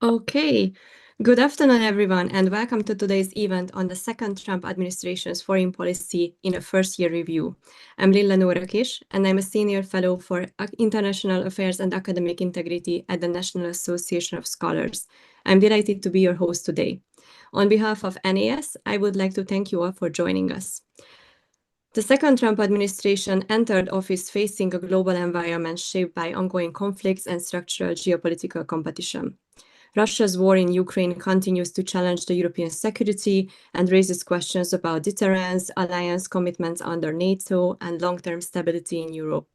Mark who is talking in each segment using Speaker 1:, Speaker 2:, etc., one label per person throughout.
Speaker 1: Okay, good afternoon, everyone, and welcome to today's event on the second Trump administration's foreign policy in a first-year review. I'm Lilla Norakish, and I'm a senior fellow for international affairs and academic integrity at the National Association of Scholars. I'm delighted to be your host today. On behalf of NAS, I would like to thank you all for joining us. The second Trump administration entered office facing a global environment shaped by ongoing conflicts and structural geopolitical competition. Russia's war in Ukraine continues to challenge the European security and raises questions about deterrence, alliance commitments under NATO, and long-term stability in Europe.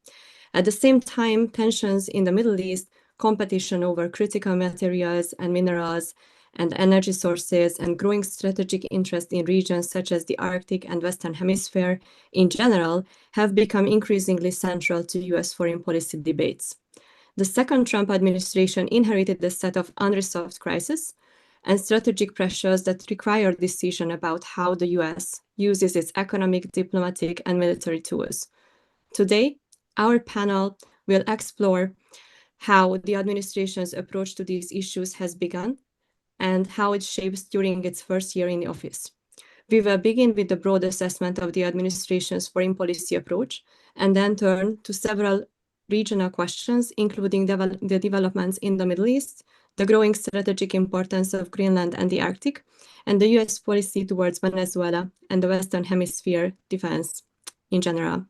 Speaker 1: At the same time, tensions in the Middle East, competition over critical materials and minerals and energy sources, and growing strategic interest in regions such as the Arctic and Western Hemisphere in general have become increasingly central to US foreign policy debates. The second Trump administration inherited a set of unresolved crises and strategic pressures that require decision about how the US uses its economic, diplomatic, and military tools. Today, our panel will explore how the administration's approach to these issues has begun and how it shapes during its first year in office. We will begin with the broad assessment of the administration's foreign policy approach and then turn to several regional questions, including the developments in the Middle East, the growing strategic importance of Greenland and the Arctic, and the US policy towards Venezuela and the Western Hemisphere defense in general.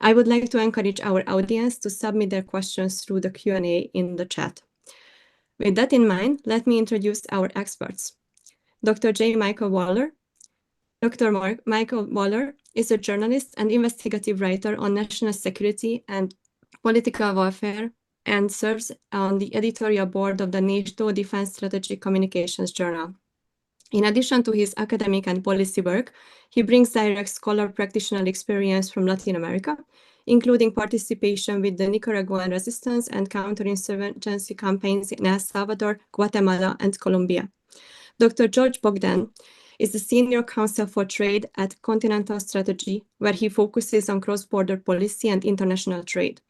Speaker 1: I would like to encourage our audience to submit their questions through the Q&A in the chat. With that in mind, let me introduce our experts. Dr. J. Michael Waller. Dr. Michael Waller is a journalist and investigative writer on national security and political warfare and serves on the editorial board of the NATO Defense Strategic Communications Journal. In addition to his academic and policy work, he brings direct scholar practitioner experience from Latin America, including participation with the Nicaraguan resistance and counterinsurgency campaigns in El Salvador, Guatemala, and Colombia. Dr. George Bogdan is the Senior Counsel for Trade at Continental Strategy, where he focuses on cross-border policy and international trade.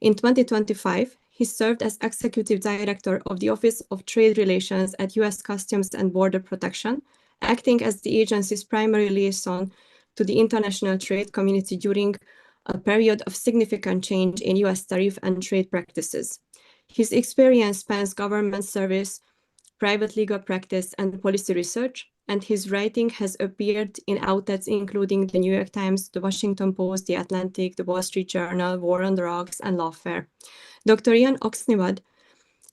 Speaker 1: In 2025, he served as Executive Director of the Office of Trade Relations at U.S. Customs and Border Protection, acting as the agency's primary liaison to the international trade community during a period of significant change in U.S. tariff and trade practices. His experience spans government service, private legal practice, and policy research, and his writing has appeared in outlets including the New York Times, the Washington Post, the Atlantic, the Wall Street Journal, War on Drugs, and Lawfare. Dr. Ian Oxnevad.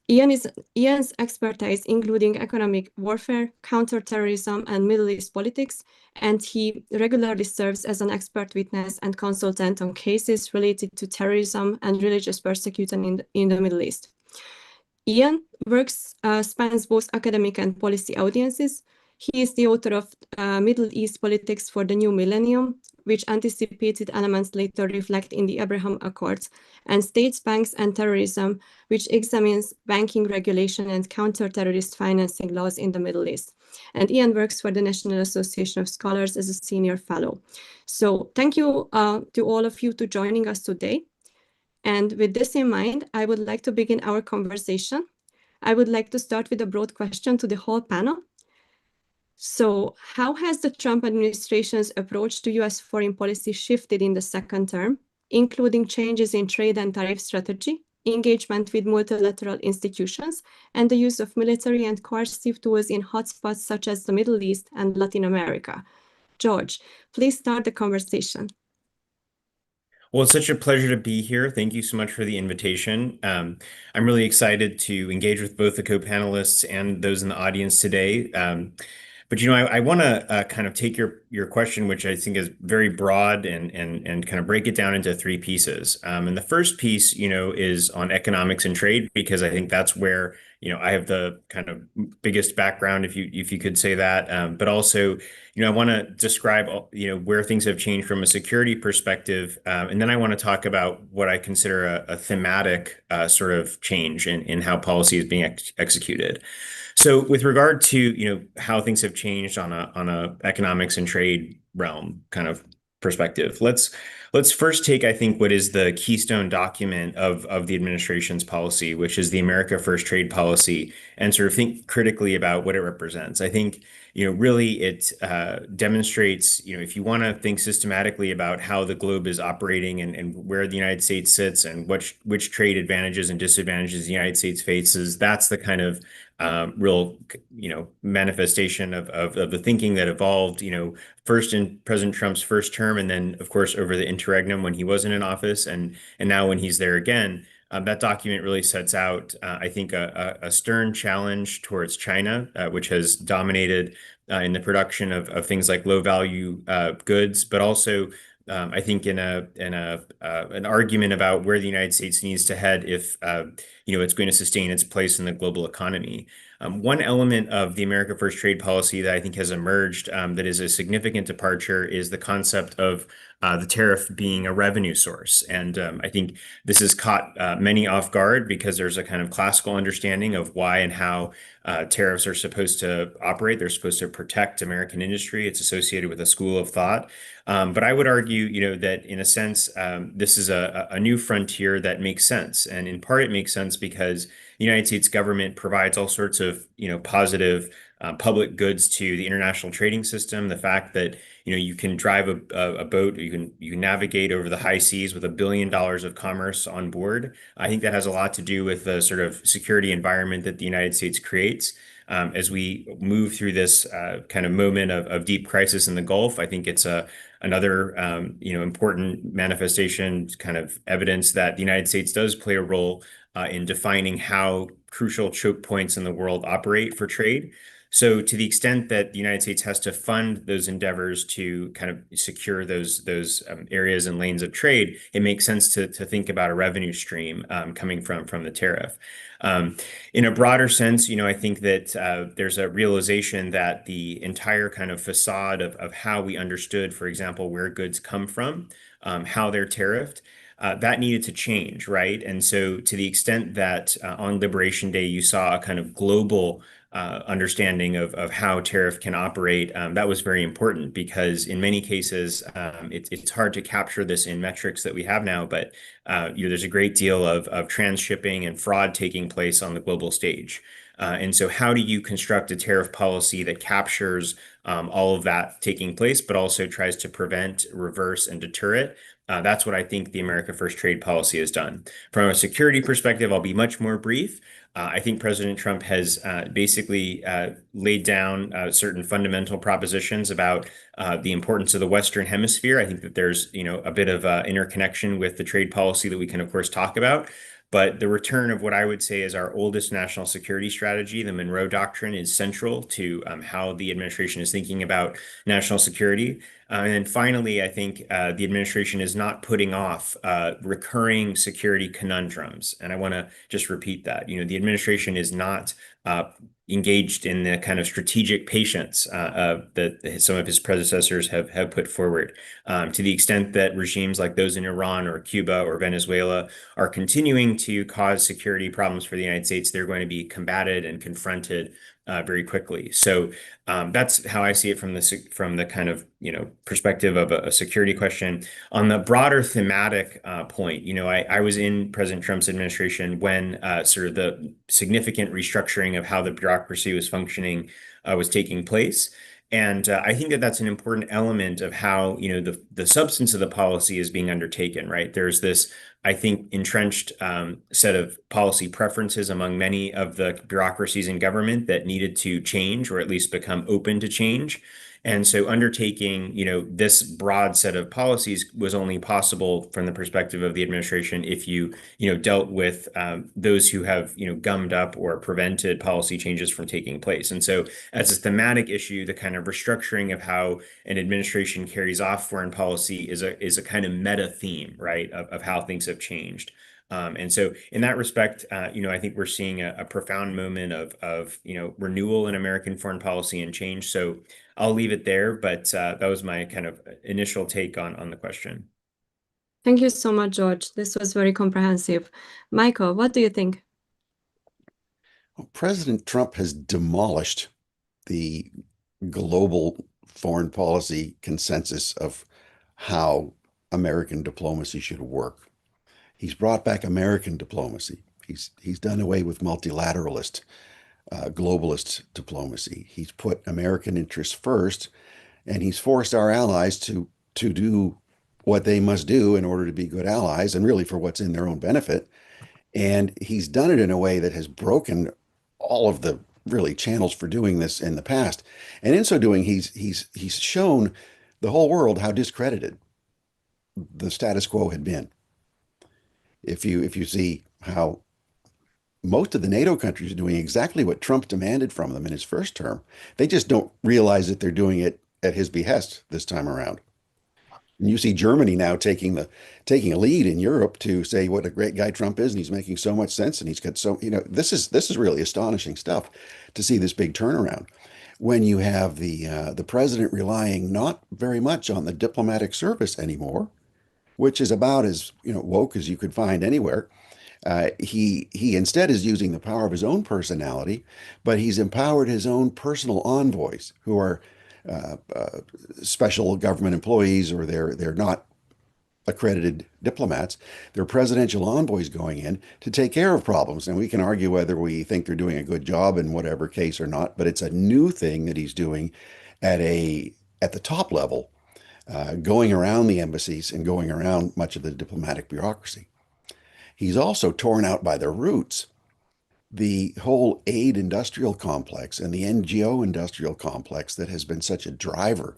Speaker 1: Ian's expertise including economic warfare, counterterrorism, and Middle East politics, and he regularly serves as an expert witness and consultant on cases related to terrorism and religious persecution in the Middle East. Ian works spans both academic and policy audiences. He is the author of Middle East Politics for the New Millennium, which anticipated elements later reflect in the Abraham Accords, and States, Banks, and Terrorism, which examines banking regulation and counter-terrorist financing laws in the Middle East. And Ian works for the National Association of Scholars as a senior fellow. So thank you to all of you to joining us today. And with this in mind, I would like to begin our conversation. I would like to start with a broad question to the whole panel. So how has the Trump administration's approach to US foreign policy shifted in the second term, including changes in trade and tariff strategy, engagement with multilateral institutions, and the use of military and coercive tools in hotspots such as the Middle East and Latin America? George, please start the conversation.
Speaker 2: Well, it's such a pleasure to be here. Thank you so much for the invitation. I'm really excited to engage with both the co-panelists and those in the audience today. But I want to kind of take your question, which I think is very broad, and kind of break it down into three pieces. And the first piece, is on economics and trade, because I think that's where I have the kind of biggest background, if you could say that. But also, I want to describe where things have changed from a security perspective, and then I want to talk about what I consider a thematic sort of change in how policy is being executed. So with regard to how things have changed on a economics and trade realm, kind of perspective. Let's first take, I think, what is the keystone document of the administration's policy, which is the America First trade policy, and sort of think critically about what it represents. I think, really it demonstrates, if you want to think systematically about how the globe is operating and where the United States sits and which trade advantages and disadvantages the United States faces, that's the kind of real, manifestation of the thinking that evolved, first in President Trump's first term, and then, of course, over the interregnum when he wasn't in office, and now when he's there again. That document really sets out, I think, a stern challenge towards China, which has dominated in the production of things like low value goods, but also I think in an argument about where the United States needs to head if it's going to sustain its place in the global economy. One element of the America First trade policy that I think has emerged that is a significant departure is the concept of the tariff being a revenue source. And I think this has caught many off guard because there's a kind of classical understanding of why and how tariffs are supposed to operate. They're supposed to protect American industry. It's associated with a school of thought. But I would argue, that in a sense, this is a new frontier that makes sense. And in part, it makes sense because the United States government provides all sorts of, positive public goods to the international trading system. The fact that, you can drive a boat, you can navigate over the high seas with $1 billion of commerce on board. I think that has a lot to do with the sort of security environment that the United States creates. As we move through this kind of moment of deep crisis in the Gulf, I think it's another important manifestation, kind of evidence that the United States does play a role in defining how crucial choke points in the world operate for trade. So to the extent that the United States has to fund those endeavors to kind of secure those areas and lanes of trade, it makes sense to think about a revenue stream coming from the tariff. In a broader sense, I think that there's a realization that the entire kind of facade of how we understood, for example, where goods come from, how they're tariffed, that needed to change, right? And so to the extent that on Liberation Day, you saw a kind of global understanding of how tariff can operate, that was very important because in many cases, it's hard to capture this in metrics that we have now, but there's a great deal of transshipping and fraud taking place on the global stage. And so how do you construct a tariff policy that captures all of that taking place, but also tries to prevent, reverse, and deter it? That's what I think the America First trade policy has done. From a security perspective, I'll be much more brief. I think President Trump has basically laid down certain fundamental propositions about the importance of the Western Hemisphere. I think that there's, a bit of interconnection with the trade policy that we can, of course, talk about. But the return of what I would say is our oldest national security strategy, the Monroe Doctrine, is central to how the administration is thinking about national security. And then finally, I think the administration is not putting off recurring security conundrums. And I want to just repeat that. The administration is not engaged in the kind of strategic patience that some of his predecessors have put forward. To the extent that regimes like those in Iran or Cuba or Venezuela are continuing to cause security problems for the United States, they're going to be combated and confronted very quickly. So that's how I see it from the kind of perspective of a security question. On the broader thematic point, I was in President Trump's administration when sort of the significant restructuring of how the bureaucracy was functioning was taking place. And I think that that's an important element of how, the substance of the policy is being undertaken, right? There's this, I think, entrenched set of policy preferences among many of the bureaucracies in government that needed to change or at least become open to change. And so undertaking, this broad set of policies was only possible from the perspective of the administration if you, dealt with those who have, gummed up or prevented policy changes from taking place. And so as a thematic issue, the kind of restructuring of how an administration carries off foreign policy is a kind of meta theme, right, of how things have changed. And so in that respect, I think we're seeing a profound moment of renewal in American foreign policy and change. So I'll leave it there, but that was my kind of initial take on the question.
Speaker 1: Thank you so much, George. This was very comprehensive. Michael, what do you think?
Speaker 3: Well, President Trump has demolished the global foreign policy consensus of how American diplomacy should work. He's brought back American diplomacy. He's done away with multilateralist, globalist diplomacy. He's put American interests first, and he's forced our allies to do what they must do in order to be good allies, and really for what's in their own benefit. And he's done it in a way that has broken all of the really channels for doing this in the past. And in so doing, he's shown the whole world how discredited the status quo had been. If you see how most of the NATO countries are doing exactly what Trump demanded from them in his first term, they just don't realize that they're doing it at his behest this time around. And you see Germany now taking a lead in Europe to say what a great guy Trump is, and he's making so much sense, and he's got so, this is really astonishing stuff to see this big turnaround when you have the president relying not very much on the diplomatic service anymore, which is about as woke as you could find anywhere. He instead is using the power of his own personality, but he's empowered his own personal envoys, who are special government employees, or they're not accredited diplomats. They're presidential envoys going in to take care of problems. And we can argue whether we think they're doing a good job in whatever case or not, but it's a new thing that he's doing at the top level, going around the embassies and going around much of the diplomatic bureaucracy. He's also torn out by the roots the whole aid industrial complex and the NGO industrial complex that has been such a driver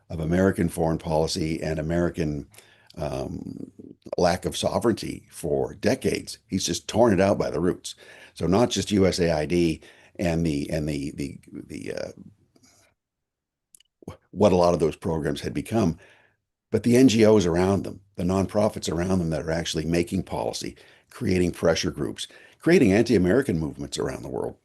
Speaker 3: of American foreign policy and American lack of sovereignty for decades. He's just torn it out by the roots. So not just USAID and the what a lot of those programs had become, but the NGOs around them, the nonprofits around them that are actually making policy, creating pressure groups, creating anti-American movements around the world,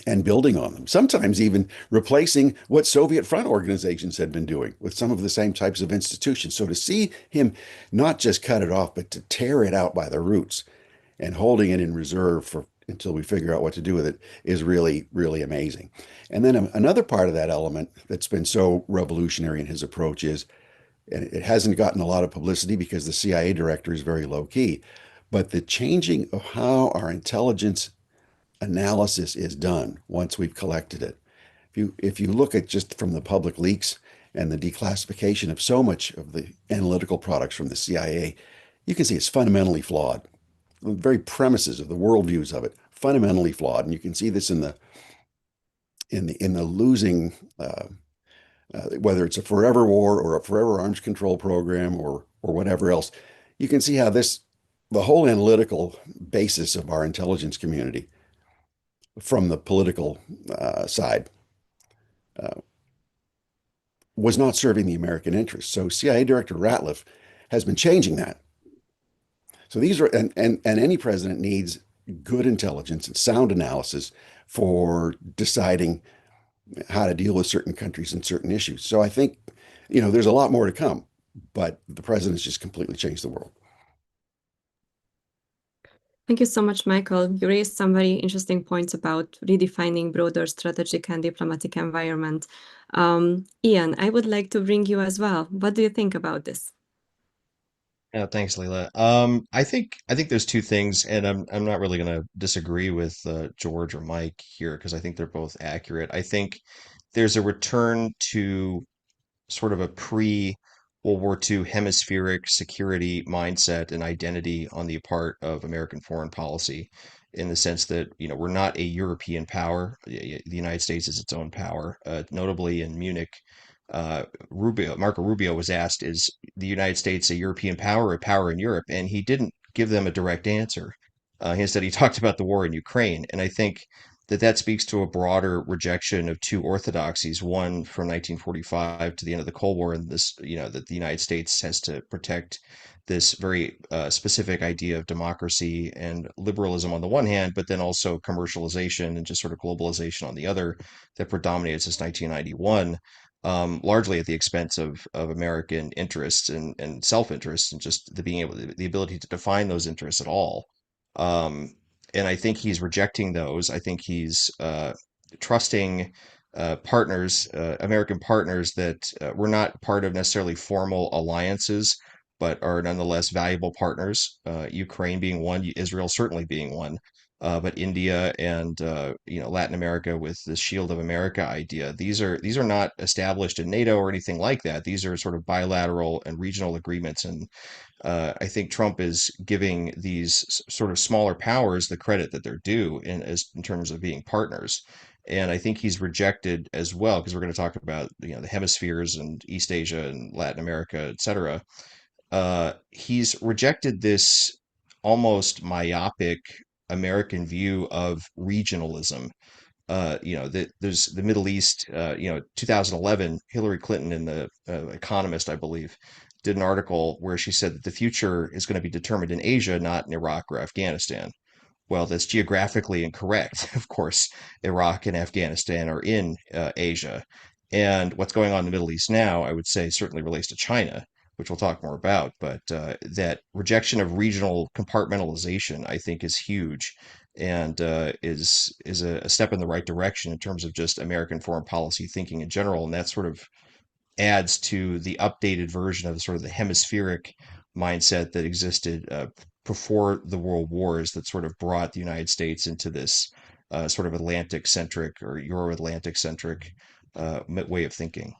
Speaker 3: and building on them. Sometimes even replacing what Soviet front organizations had been doing with some of the same types of institutions. So to see him not just cut it off, but to tear it out by the roots and holding it in reserve for until we figure out what to do with it is really, really amazing. And then another part of that element that's been so revolutionary in his approach is, and it hasn't gotten a lot of publicity because the CIA director is very low key, but the changing of how our intelligence analysis is done once we've collected it. If you look at just from the public leaks and the declassification of so much of the analytical products from the CIA, you can see it's fundamentally flawed. The very premises of the worldviews of it, fundamentally flawed. And you can see this in the losing, whether it's a forever war or a forever arms control program or whatever else. You can see how the whole analytical basis of our intelligence community from the political side was not serving the American interest. So CIA Director Ratliff has been changing that. So these are, and any president needs good intelligence and sound analysis for deciding how to deal with certain countries and certain issues. So I think, there's a lot more to come, but the president's just completely changed the world.
Speaker 1: Thank you so much, Michael. You raised some very interesting points about redefining broader strategic and diplomatic environment. Ian, I would like to bring you as well. What do you think about this?
Speaker 4: Yeah, thanks, Leila. I think there's two things, and I'm not really going to disagree with George or Mike here because I think they're both accurate. I think there's a return to sort of a pre-World War II hemispheric security mindset and identity on the part of American foreign policy, in the sense that, we're not a European power. The United States is its own power. Notably in Munich, Marco Rubio was asked, "Is the United States a European power or a power in Europe?" And he didn't give them a direct answer. Instead, he talked about the war in Ukraine, and I think that speaks to a broader rejection of two orthodoxies, one from 1945 to the end of the Cold War, and this, that the United States has to protect this very specific idea of democracy and liberalism on the one hand, but then also commercialization and just sort of globalization on the other, that predominated since 1991, largely at the expense of American interests and self-interest, and just the ability to define those interests at all. Um, and I think he's rejecting those. I think he's trusting partners, American partners that were not part of necessarily formal alliances, but are nonetheless valuable partners. Ukraine being one, Israel certainly being one, but India and Latin America with the Shield of America idea. These are not established in NATO or anything like that. These are sort of bilateral and regional agreements, and I think Trump is giving these sort of smaller powers the credit that they're due in terms of being partners. And I think he's rejected as well, because we're going to talk about the hemispheres and East Asia and Latin America, et cetera. He's rejected this almost myopic American view of regionalism. There's the Middle East. 2011, Hillary Clinton in the Economist, I believe, did an article where she said that the future is going to be determined in Asia, not in Iraq or Afghanistan. Well, that's geographically incorrect. Of course, Iraq and Afghanistan are in Asia. And what's going on in the Middle East now, I would say, certainly relates to China, which we'll talk more about. But that rejection of regional compartmentalization, I think, is huge and is a step in the right direction in terms of just American foreign policy thinking in general. And that sort of adds to the updated version of sort of the hemispheric mindset that existed before the world wars that sort of brought the United States into this sort of Atlantic centric or Euro Atlantic centric way of thinking.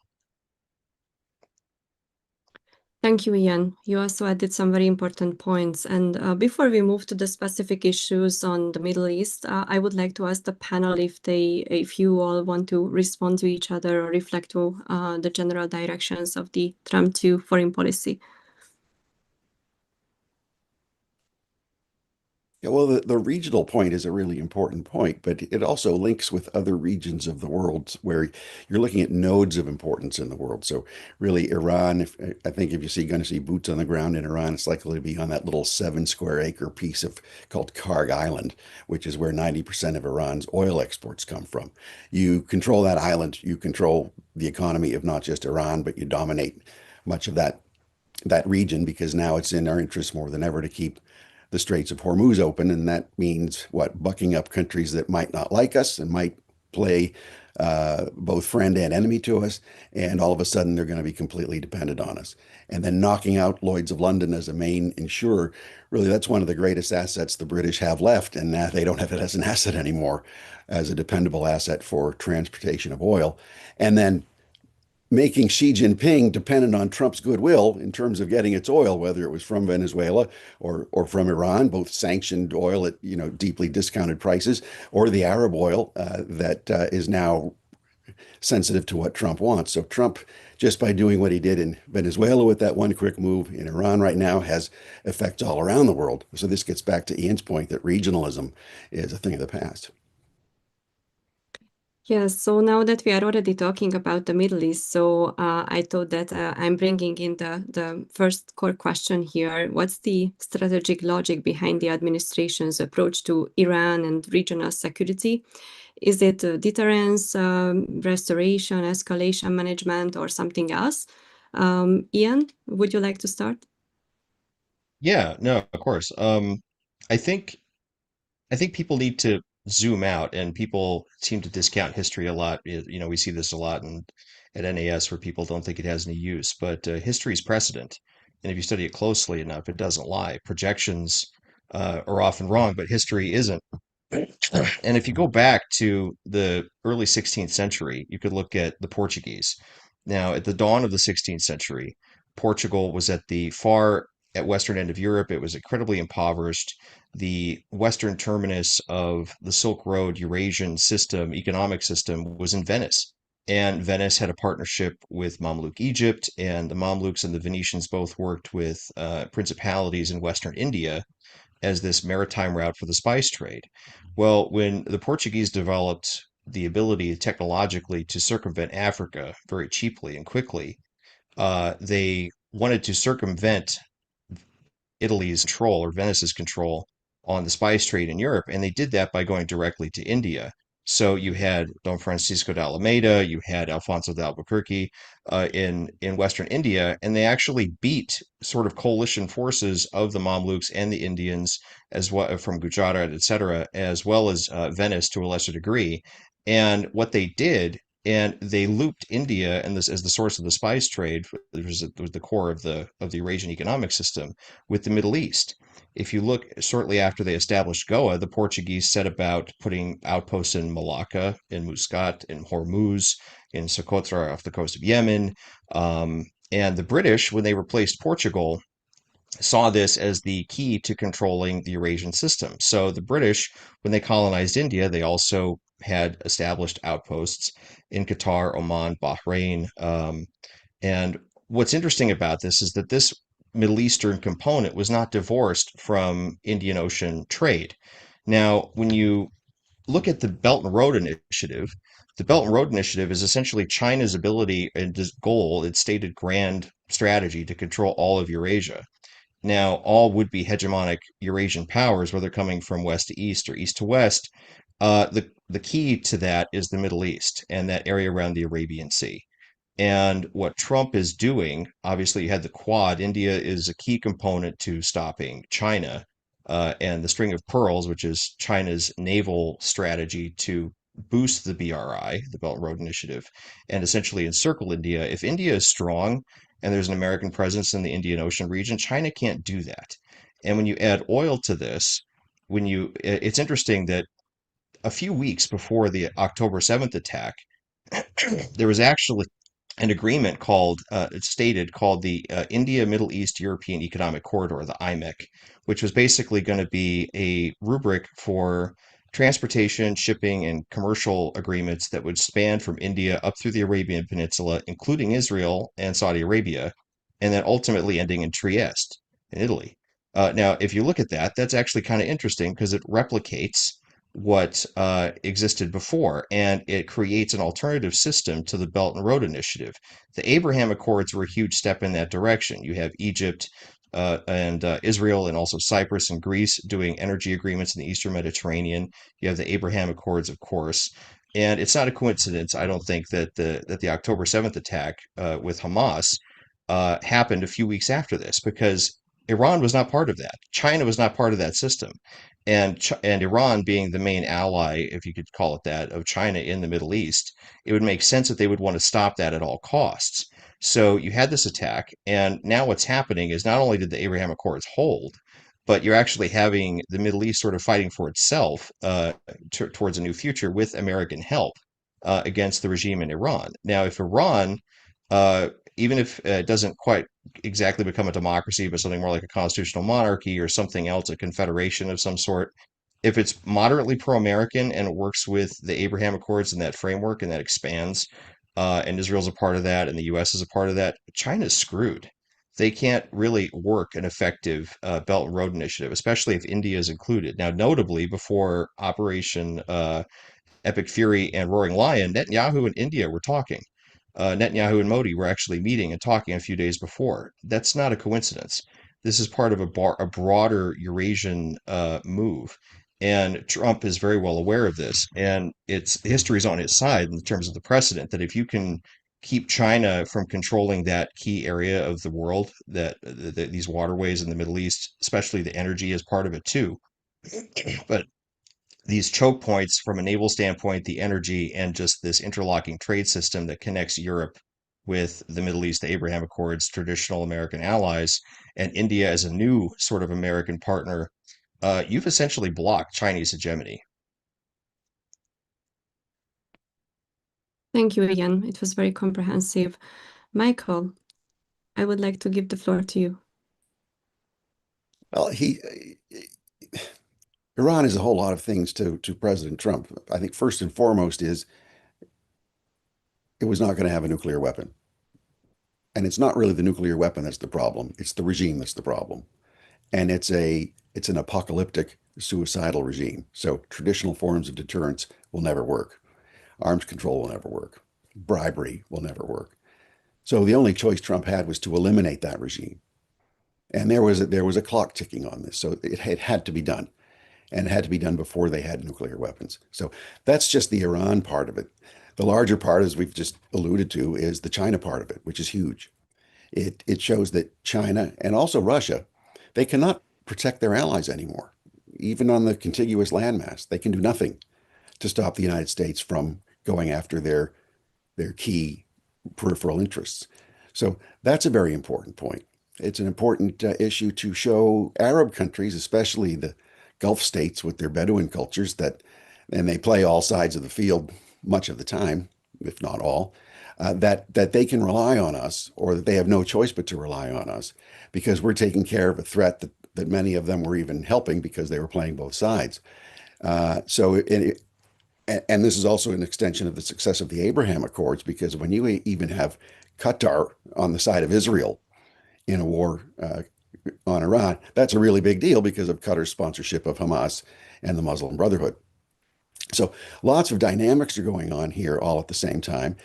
Speaker 1: Thank you, Ian. You also added some very important points. And before we move to the specific issues on the Middle East, I would like to ask the panel if you all want to respond to each other or reflect to the general directions of the Trump 2 foreign policy.
Speaker 3: Yeah, well, the regional point is a really important point, but it also links with other regions of the world where you're looking at nodes of importance in the world. So really Iran, I think if you're going to see boots on the ground in Iran, it's likely to be on that little 7 square acre piece called Karg Island, which is where 90% of Iran's oil exports come from. You control that island, you control the economy of not just Iran, but you dominate much of that region, because now it's in our interest more than ever to keep the Straits of Hormuz open, and that means bucking up countries that might not like us and might play both friend and enemy to us, and all of a sudden they're going to be completely dependent on us. And then knocking out Lloyd's of London as a main insurer, really that's one of the greatest assets the British have left, and they don't have it as an asset anymore, as a dependable asset for transportation of oil. And then making Xi Jinping dependent on Trump's goodwill in terms of getting its oil, whether it was from Venezuela or from Iran, both sanctioned oil at deeply discounted prices, or the Arab oil that is now sensitive to what Trump wants. So Trump, just by doing what he did in Venezuela with that one quick move, in Iran right now, has effects all around the world. So this gets back to Ian's point that regionalism is a thing of the past.
Speaker 1: Yes, so now that we are already talking about the Middle East, so I thought that I'm bringing in the first core question here. What's the strategic logic behind the administration's approach to Iran and regional security? Is it deterrence, restoration, escalation management, or something else? Ian, would you like to start?
Speaker 4: Yeah, no, of course. I think people need to zoom out, and people seem to discount history a lot. We see this a lot at NAS, where people don't think it has any use, but history is precedent. And if you study it closely enough, it doesn't lie. Projections are often wrong, but history isn't. And if you go back to the early 16th century, you could look at the Portuguese. Now, at the dawn of the 16th century, Portugal was at western end of Europe. It was incredibly impoverished. The western terminus of the Silk Road Eurasian economic system, was in Venice. And Venice had a partnership with Mamluk Egypt, and the Mamluks and the Venetians both worked with principalities in Western India as this maritime route for the spice trade. Well, when the Portuguese developed the ability technologically to circumvent Africa very cheaply and quickly, they wanted to circumvent Italy's control, or Venice's control, on the spice trade in Europe, and they did that by going directly to India. So you had Don Francisco de Almeida, you had Alfonso de Albuquerque in Western India, and they actually beat sort of coalition forces of the Mamluks and the Indians, as well from Gujarat, etc., as well as Venice to a lesser degree. And what they did and they looped India and this as the source of the spice trade, which was the core of the Eurasian economic system, with the Middle East. If you look shortly after they established Goa, the Portuguese set about putting outposts in Malacca, in Muscat, in Hormuz, in Socotra off the coast of Yemen. And the British, when they replaced Portugal, saw this as the key to controlling the Eurasian system. So the British, when they colonized India, they also had established outposts in Qatar, Oman, Bahrain. And what's interesting about this is that this Middle Eastern component was not divorced from Indian Ocean trade. Now, when you look at the Belt and Road Initiative, the Belt and Road Initiative is essentially China's ability and goal, its stated grand strategy to control all of Eurasia. Now, all would-be hegemonic Eurasian powers, whether coming from west to east or east to west, the key to that is the Middle East and that area around the Arabian Sea. And what Trump is doing, obviously, you had the Quad. India is a key component to stopping China, and the String of Pearls, which is China's naval strategy to boost the BRI, the Belt and Road Initiative, and essentially encircle India. If India is strong and there's an American presence in the Indian Ocean region, China can't do that. And when you add oil to this, it's interesting that a few weeks before the October 7th attack, there was actually an agreement called the India Middle East European Economic Corridor, the IMEC, which was basically going to be a rubric for transportation, shipping, and commercial agreements that would span from India up through the Arabian Peninsula, including Israel and Saudi Arabia, and then ultimately ending in Trieste in Italy. Now, if you look at that, that's actually kind of interesting because it replicates what existed before, and it creates an alternative system to the Belt and Road Initiative. The Abraham Accords were a huge step in that direction. You have Egypt and Israel, and also Cyprus and Greece doing energy agreements in the Eastern Mediterranean. You have the Abraham Accords, of course. And it's not a coincidence, I don't think, that the October 7th attack with Hamas happened a few weeks after this, because Iran was not part of that. China was not part of that system. And Iran being the main ally, if you could call it that, of China in the Middle East, it would make sense that they would want to stop that at all costs. So you had this attack, and now what's happening is not only did the Abraham Accords hold, but you're actually having the Middle East sort of fighting for itself towards a new future with American help against the regime in Iran. Now, if Iran, uh, even if it doesn't quite exactly become a democracy, but something more like a constitutional monarchy or something else, a confederation of some sort, if it's moderately pro-American and it works with the Abraham Accords and that framework and that expands, and Israel's a part of that and the US is a part of that, China's screwed. They can't really work an effective Belt and Road Initiative, especially if India is included. Now, notably, before Operation Epic Fury and Roaring Lion, Netanyahu and India were talking. Netanyahu and Modi were actually meeting and talking a few days before. That's not a coincidence. This is part of a broader Eurasian move. And Trump is very well aware of this. And it's history's on his side in terms of the precedent that if you can keep China from controlling that key area of the world, these waterways in the Middle East, especially the energy is part of it too. But these choke points from a naval standpoint, the energy, and just this interlocking trade system that connects Europe with the Middle East, the Abraham Accords, traditional American allies, and India as a new sort of American partner, you've essentially blocked Chinese hegemony.
Speaker 1: Thank you again. It was very comprehensive. Michael, I would like to give the floor to you.
Speaker 3: Well, Iran is a whole lot of things to President Trump. I think first and foremost is it was not going to have a nuclear weapon. And it's not really the nuclear weapon that's the problem. It's the regime that's the problem. And it's an apocalyptic, suicidal regime. So traditional forms of deterrence will never work. Arms control will never work. Bribery will never work. So the only choice Trump had was to eliminate that regime. And there was a clock ticking on this. So it had to be done. And it had to be done before they had nuclear weapons. So that's just the Iran part of it. The larger part, as we've just alluded to, is the China part of it, which is huge. It shows that China and also Russia, they cannot protect their allies anymore. Even on the contiguous landmass, they can do nothing to stop the United States from going after their their key peripheral interests. So that's a very important point. It's an important issue to show Arab countries, especially the Gulf states with their Bedouin cultures, and they play all sides of the field much of the time, if not all, that they can rely on us, or that they have no choice but to rely on us, because we're taking care of a threat that many of them were even helping because they were playing both sides. And this is also an extension of the success of the Abraham Accords, because when you even have Qatar on the side of Israel in a war on Iran, that's a really big deal because of Qatar's sponsorship of Hamas and the Muslim Brotherhood. So lots of dynamics are going on here all at the same time,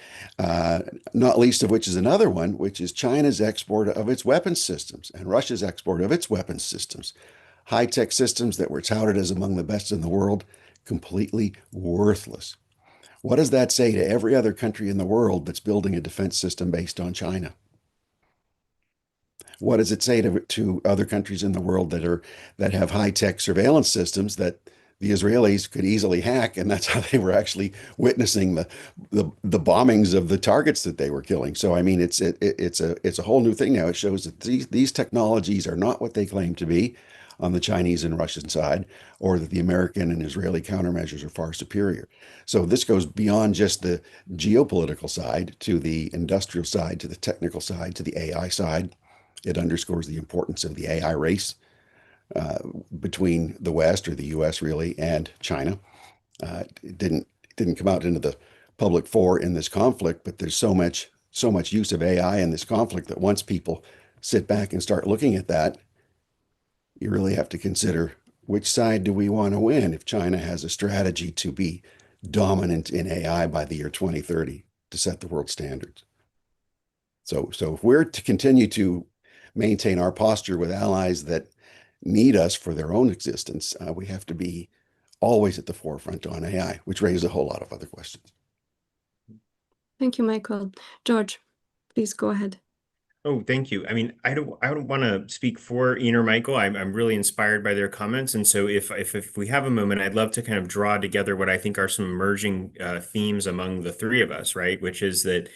Speaker 3: not least of which is another one, which is China's export of its weapons systems and Russia's export of its weapons systems. High-tech systems that were touted as among the best in the world, completely worthless. What does that say to every other country in the world that's building a defense system based on China? What does it say to other countries in the world that have high-tech surveillance systems that the Israelis could easily hack, and that's how they were actually witnessing the bombings of the targets that they were killing? So I mean, it's a whole new thing now. It shows that these technologies are not what they claim to be on the Chinese and Russian side, or that the American and Israeli countermeasures are far superior. So this goes beyond just the geopolitical side to the industrial side, to the technical side, to the AI side. It underscores the importance of the AI race between the West, or the U.S. really, and China. It didn't come out into the public fore in this conflict, but there's so much use of AI in this conflict that once people sit back and start looking at that, you really have to consider, which side do we want to win if China has a strategy to be dominant in AI by the year 2030 to set the world standards. So if we're to continue to maintain our posture with allies that need us for their own existence, we have to be always at the forefront on AI, which raises a whole lot of other questions.
Speaker 1: Thank you, Michael. George, please go ahead.
Speaker 2: Oh, thank you. I mean, I don't want to speak for Ian or Michael. I'm really inspired by their comments, and so if we have a moment, I'd love to kind of draw together what I think are some emerging themes among the three of us, right? Which is that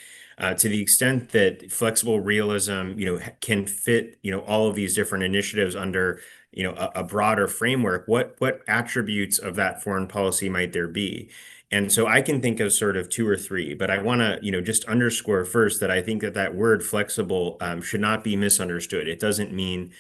Speaker 2: to the extent that flexible realism, can fit, all of these different initiatives under, a broader framework, what attributes of that foreign policy might there be? And so I can think of sort of two or three, but I want to, just underscore first that I think that word flexible should not be misunderstood. It doesn't mean,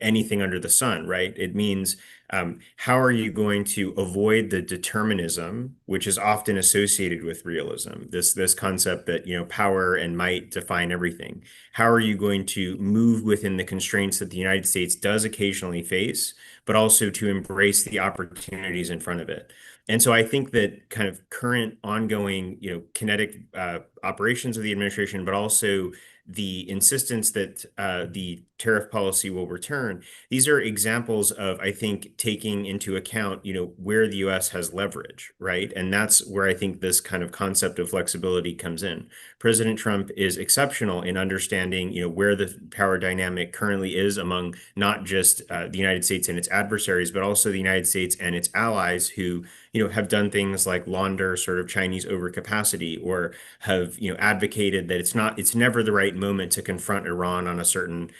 Speaker 2: anything under the sun, right? It means how are you going to avoid the determinism, which is often associated with realism, this concept that, power and might define everything. How are you going to move within the constraints that the United States does occasionally face, but also to embrace the opportunities in front of it? And so I think that kind of current ongoing, kinetic operations of the administration, but also the insistence that the tariff policy will return, these are examples of, I think, taking into account, where the U.S. has leverage, right? And that's where I think this kind of concept of flexibility comes in. President Trump is exceptional in understanding, where the power dynamic currently is among not just the United States and its adversaries, but also the United States and its allies who, have done things like launder sort of Chinese overcapacity, or have, advocated that it's never the right moment to confront Iran on a certain,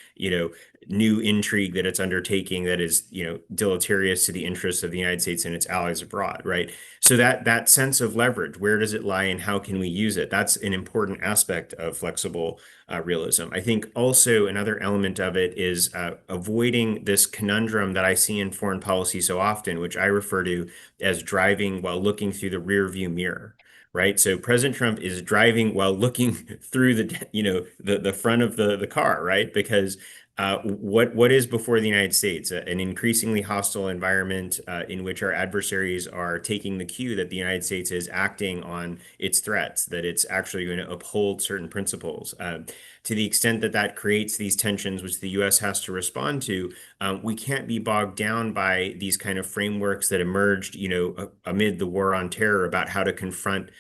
Speaker 2: new intrigue that it's undertaking that is, deleterious to the interests of the United States and its allies abroad, right? So that sense of leverage, where does it lie and how can we use it? That's an important aspect of flexible realism. I think also another element of it is avoiding this conundrum that I see in foreign policy so often, which I refer to as driving while looking through the rear view mirror. Right. So President Trump is driving while looking through the front of the car, right? Because what is before the United States? An increasingly hostile environment in which our adversaries are taking the cue that the United States is acting on its threats, that it's actually going to uphold certain principles. To the extent that that creates these tensions, which the U.S. has to respond to, we can't be bogged down by these kind of frameworks that emerged, amid the war on terror about how to confront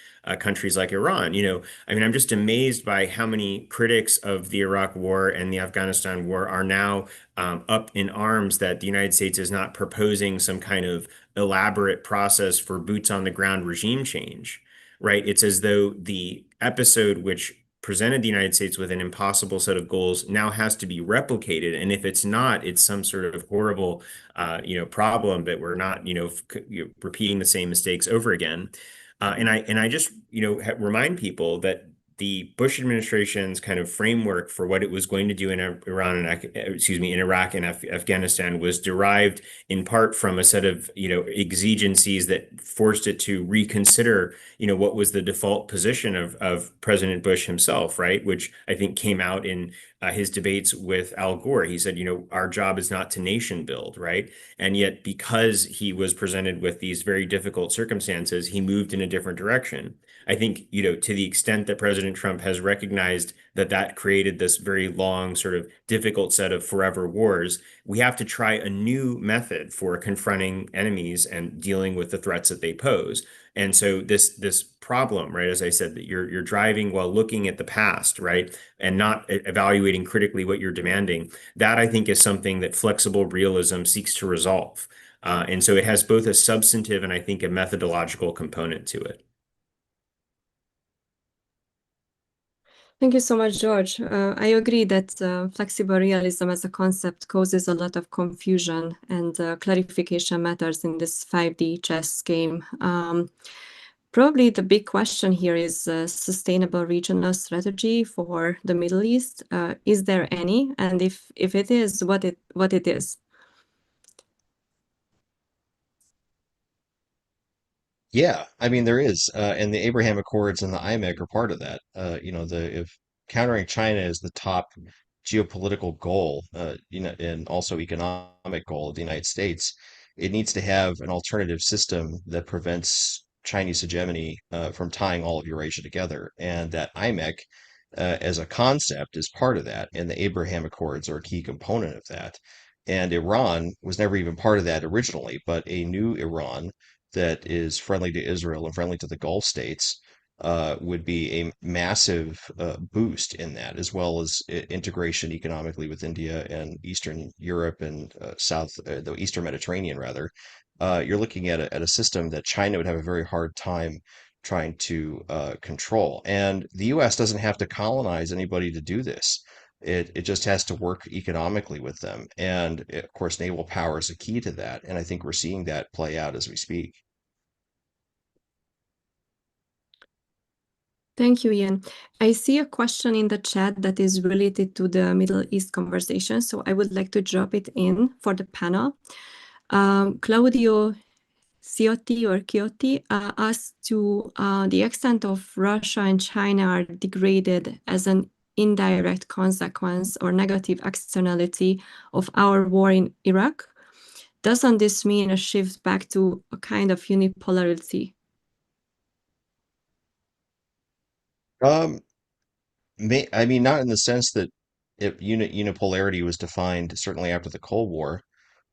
Speaker 2: countries like Iran. I mean, I'm just amazed by how many critics of the Iraq War and the Afghanistan War are now up in arms that the United States is not proposing some kind of elaborate process for boots on the ground regime change. right? It's as though the episode which presented the United States with an impossible set of goals now has to be replicated. And if it's not, it's some sort of horrible, problem that we're not, repeating the same mistakes over again. And I just, remind people that the Bush administration's kind of framework for what it was going to do in in Iraq and Afghanistan was derived in part from a set of, exigencies that forced it to reconsider, what was the default position of President Bush himself, right? Which I think came out in his debates with Al Gore. He said, our job is not to nation build, right? And yet, because he was presented with these very difficult circumstances, he moved in a different direction. I think, to the extent that President Trump has recognized that that created this very long, sort of difficult set of forever wars, we have to try a new method for confronting enemies and dealing with the threats that they pose. And so this problem, right, as I said, that you're driving while looking at the past, right, and not evaluating critically what you're demanding, that I think is something that flexible realism seeks to resolve. And so it has both a substantive and I think a methodological component to it.
Speaker 1: Thank you so much, George. I agree that flexible realism as a concept causes a lot of confusion, and clarification matters in this 5D chess game. Probably the big question here is sustainable regional strategy for the Middle East. Is there any? And if it is, what it is?
Speaker 4: Yeah, I mean there is, and the Abraham Accords and the IMEC are part of that. If countering China is the top geopolitical goal, and also economic goal of the United States, it needs to have an alternative system that prevents Chinese hegemony from tying all of Eurasia together, and that IMEC, as a concept, is part of that, and the Abraham Accords are a key component of that. And Iran was never even part of that originally, but a new Iran that is friendly to Israel and friendly to the Gulf states would be a massive boost in that, as well as integration economically with India and Eastern Europe and the Eastern Mediterranean, rather. You're looking at a system that China would have a very hard time trying to control. And the U.S. doesn't have to colonize anybody to do this. It just has to work economically with them. And of course, naval power is a key to that. And I think we're seeing that play out as we speak.
Speaker 1: Thank you, Ian. I see a question in the chat that is related to the Middle East conversation, so I would like to drop it in for the panel. Claudio Ciotti asked to the extent of Russia and China are degraded as an indirect consequence or negative externality of our war in Iraq. Doesn't this mean a shift back to a kind of unipolarity?
Speaker 4: I mean, not in the sense that unipolarity was defined certainly after the Cold War.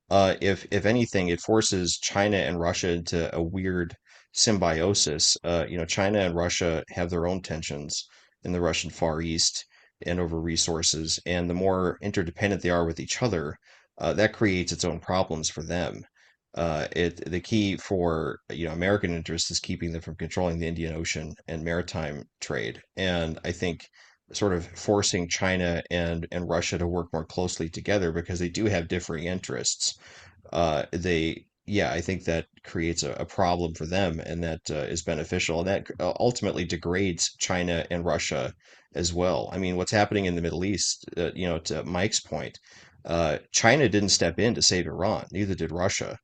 Speaker 4: If anything, it forces China and Russia into a weird symbiosis. China and Russia have their own tensions in the Russian Far East and over resources, and the more interdependent they are with each other, that creates its own problems for them. The key for American interests is keeping them from controlling the Indian Ocean and maritime trade, and I think sort of forcing China and Russia to work more closely together because they do have differing interests. I think that creates a problem for them, and that is beneficial, and that ultimately degrades China and Russia as well. I mean, what's happening in the Middle East, to Mike's point, China didn't step in to save Iran, neither did Russia.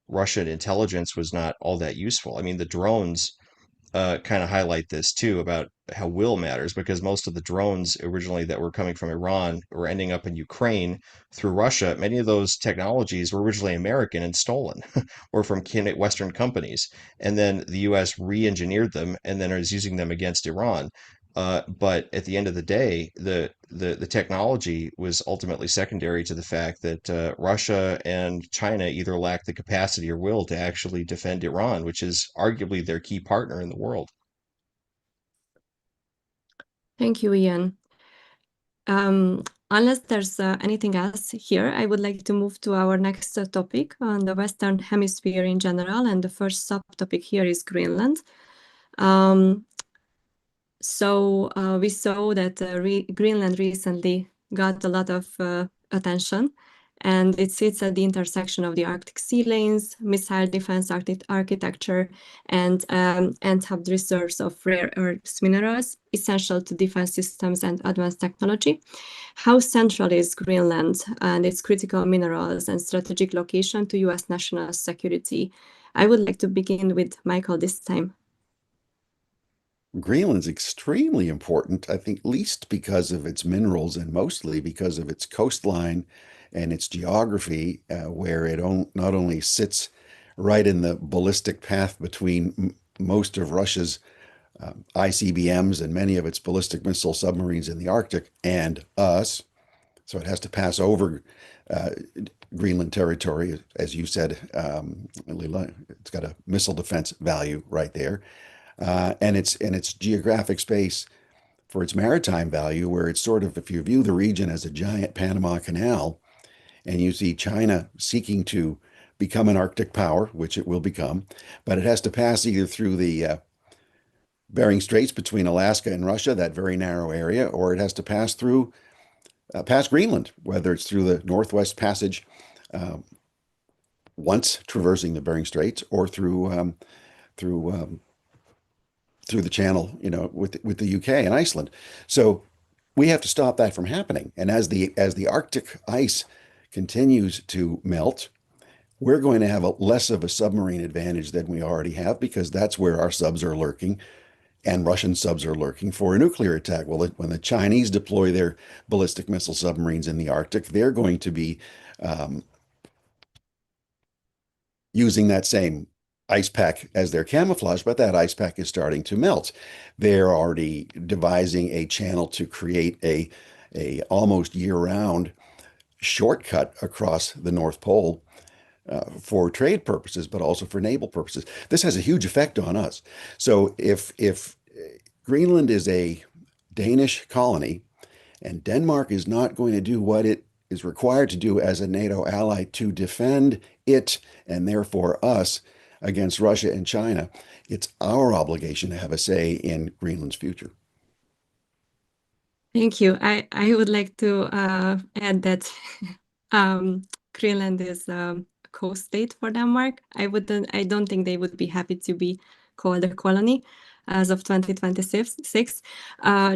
Speaker 4: Russian intelligence was not all that useful. I mean, the drones kind of highlight this too about how will matters, because most of the drones originally that were coming from Iran were ending up in Ukraine through Russia. Many of those technologies were originally American and stolen or from Western companies. And then the US re-engineered them and then is using them against Iran. But at the end of the day, the technology was ultimately secondary to the fact that Russia and China either lack the capacity or will to actually defend Iran, which is arguably their key partner in the world.
Speaker 1: Thank you, Ian. Unless there's anything else here, I would like to move to our next topic on the Western Hemisphere in general, and the first subtopic here is Greenland. Um, we saw that Greenland recently got a lot of attention, and it sits at the intersection of the Arctic sea lanes, missile defense architecture, and untapped reserves of rare earth minerals essential to defense systems and advanced technology. How central is Greenland and its critical minerals and strategic location to U.S. national security? I would like to begin with Michael this time.
Speaker 3: Greenland's extremely important, I think, least because of its minerals and mostly because of its coastline and its geography, where it not only sits right in the ballistic path between most of Russia's ICBMs and many of its ballistic missile submarines in the Arctic and us. So it has to pass over Greenland territory, as you said, Lila. It's got a missile defense value right there. And its geographic space for its maritime value, where it's sort of, if you view the region as a giant Panama Canal, and you see China seeking to become an Arctic power, which it will become, but it has to pass either through the Bering Straits between Alaska and Russia, that very narrow area, or it has to pass through past Greenland, whether it's through the Northwest Passage, once traversing the Bering Straits, or through the channel, with the UK and Iceland. So we have to stop that from happening. And as the Arctic ice continues to melt, we're going to have less of a submarine advantage than we already have, because that's where our subs are lurking, and Russian subs are lurking for a nuclear attack. Well, when the Chinese deploy their ballistic missile submarines in the Arctic, they're going to be using that same ice pack as their camouflage, but that ice pack is starting to melt. They're already devising a channel to create a almost year-round shortcut across the North Pole for trade purposes, but also for naval purposes. This has a huge effect on us. So if Greenland is a Danish colony, and Denmark is not going to do what it is required to do as a NATO ally to defend it, and therefore us, against Russia and China, it's our obligation to have a say in Greenland's future.
Speaker 1: Thank you. I would like to add that Greenland is a coast state for Denmark. I don't think they would be happy to be called a colony as of 2026,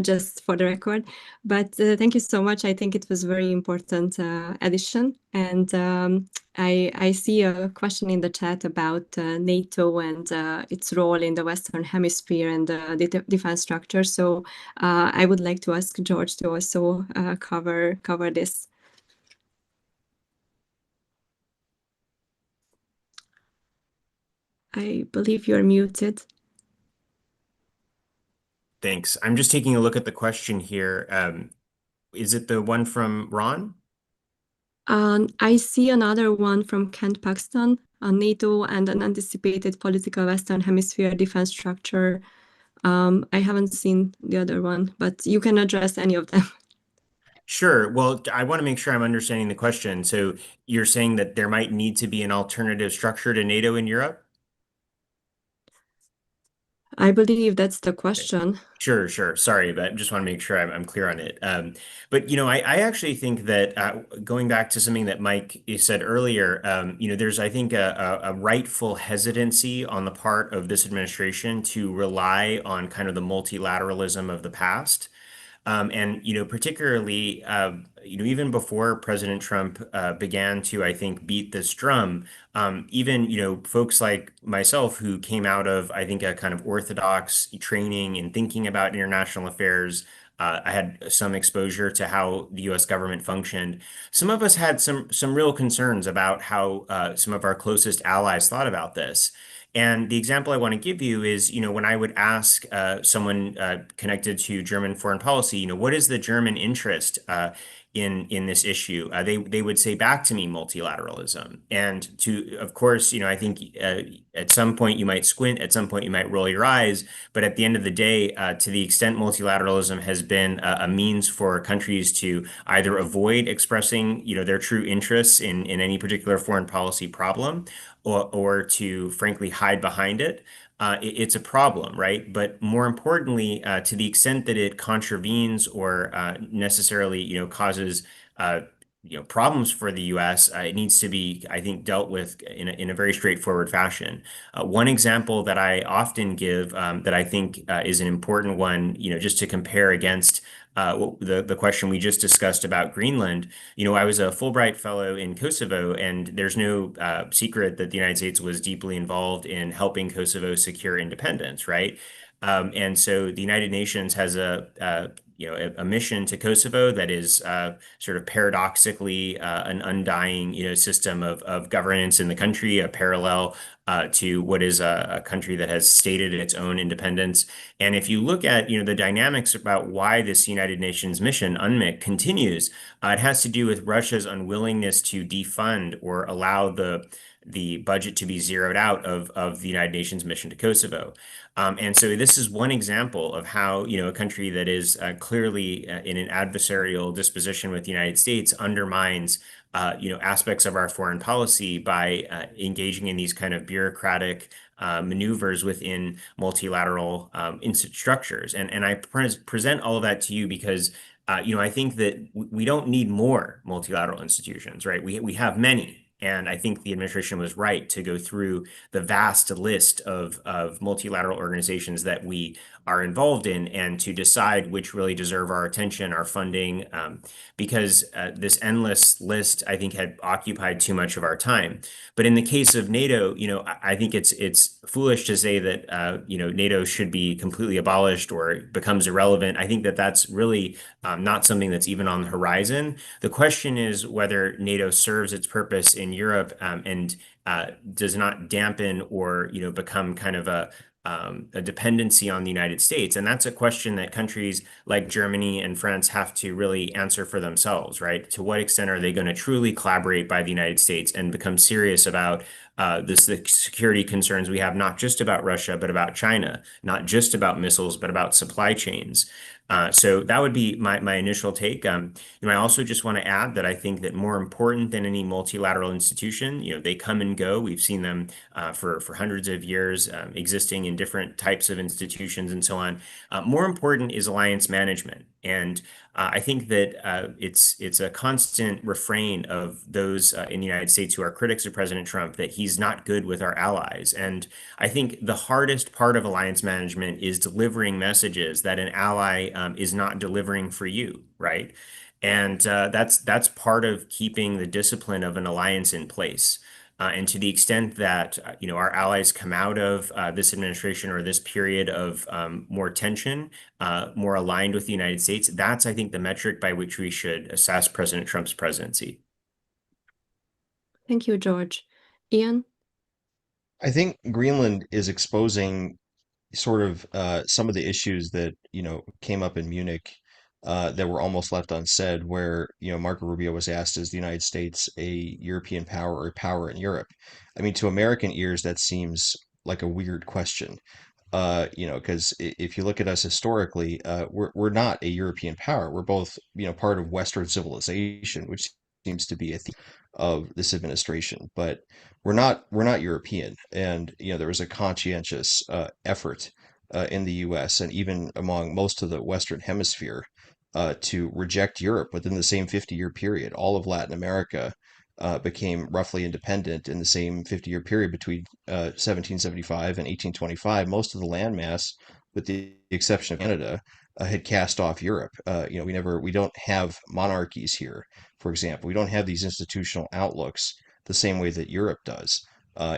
Speaker 1: just for the record. But thank you so much. I think it was a very important addition. And I see a question in the chat about NATO and its role in the Western Hemisphere and the defense structure. So I would like to ask George to also cover this. I believe you're muted.
Speaker 2: Thanks. I'm just taking a look at the question here. Is it the one from Ron?
Speaker 1: I see another one from Kent Paxton on NATO and an anticipated political Western Hemisphere defense structure. I haven't seen the other one, but you can address any of them.
Speaker 2: Sure. Well, I want to make sure I'm understanding the question. So you're saying that there might need to be an alternative structure to NATO in Europe?
Speaker 1: I believe that's the question.
Speaker 2: Sure. Sorry, but I just want to make sure I'm clear on it. But I actually think that going back to something that Mike said earlier, there's, I think, a rightful hesitancy on the part of this administration to rely on kind of the multilateralism of the past. And particularly, even before President Trump began to, I think, beat this drum, even folks like myself who came out of, I think, a kind of orthodox training and thinking about international affairs. I had some exposure to how the U.S. government functioned. Some of us had some real concerns about how some of our closest allies thought about this. And the example I want to give you is, when I would ask someone connected to German foreign policy, what is the German interest in this issue? They would say back to me multilateralism. And of course, I think at some point you might squint, at some point you might roll your eyes, but at the end of the day, to the extent multilateralism has been a means for countries to either avoid expressing, their true interests in any particular foreign policy problem, or to frankly hide behind it, it's a problem, right? But more importantly, to the extent that it contravenes or necessarily, causes problems for the U.S., it needs to be, I think, dealt with in a very straightforward fashion. One example that I often give that I think is an important one, just to compare against the question we just discussed about Greenland. I was a Fulbright fellow in Kosovo, and there's no secret that the United States was deeply involved in helping Kosovo secure independence, right? And so the United Nations has a mission to Kosovo that is sort of paradoxically an undying system of governance in the country, a parallel to what is a country that has stated its own independence. And if you look at the dynamics about why this United Nations mission, UNMIC, continues, it has to do with Russia's unwillingness to defund or allow the budget to be zeroed out of the United Nations mission to Kosovo. And so this is one example of how, a country that is clearly in an adversarial disposition with the United States undermines, aspects of our foreign policy by engaging in these kind of bureaucratic maneuvers within multilateral structures. And I present all of that to you because I think that we don't need more multilateral institutions, right? We have many. And I think the administration was right to go through the vast list of multilateral organizations that we are involved in and to decide which really deserve our attention, our funding, because this endless list, I think, had occupied too much of our time. But in the case of NATO, I think it's foolish to say that NATO should be completely abolished or becomes irrelevant. I think that that's really not something that's even on the horizon. The question is whether NATO serves its purpose in Europe and does not dampen or become kind of a dependency on the United States. And that's a question that countries like Germany and France have to really answer for themselves, right? To what extent are they going to truly collaborate by the United States and become serious about the security concerns we have, not just about Russia, but about China, not just about missiles, but about supply chains. So that would be my initial take. I also just want to add that I think that more important than any multilateral institution, they come and go. We've seen them for hundreds of years existing in different types of institutions and so on. More important is alliance management. And I think that it's a constant refrain of those in the United States who are critics of President Trump that he's not good with our allies. And I think the hardest part of alliance management is delivering messages that an ally is not delivering for you, right? And that's part of keeping the discipline of an alliance in place. And to the extent that our allies come out of this administration or this period of more tension, more aligned with the United States, that's, I think, the metric by which we should assess President Trump's presidency.
Speaker 1: Thank you, George. Ian?
Speaker 4: I think Greenland is exposing sort of some of the issues that came up in Munich that were almost left unsaid, where Marco Rubio was asked, "Is the United States a European power or a power in Europe?" I mean, to American ears, that seems like a weird question. Because if you look at us historically, we're not a European power. We're both part of Western civilization, which seems to be a theme of this administration. But we're not European, and there was a conscientious effort in the U.S. and even among most of the Western Hemisphere to reject Europe within the same 50-year period. All of Latin America became roughly independent in the same 50-year period between 1775 and 1825. Most of the landmass, with the exception of Canada, had cast off Europe. We don't have monarchies here, for example. We don't have these institutional outlooks the same way that Europe does.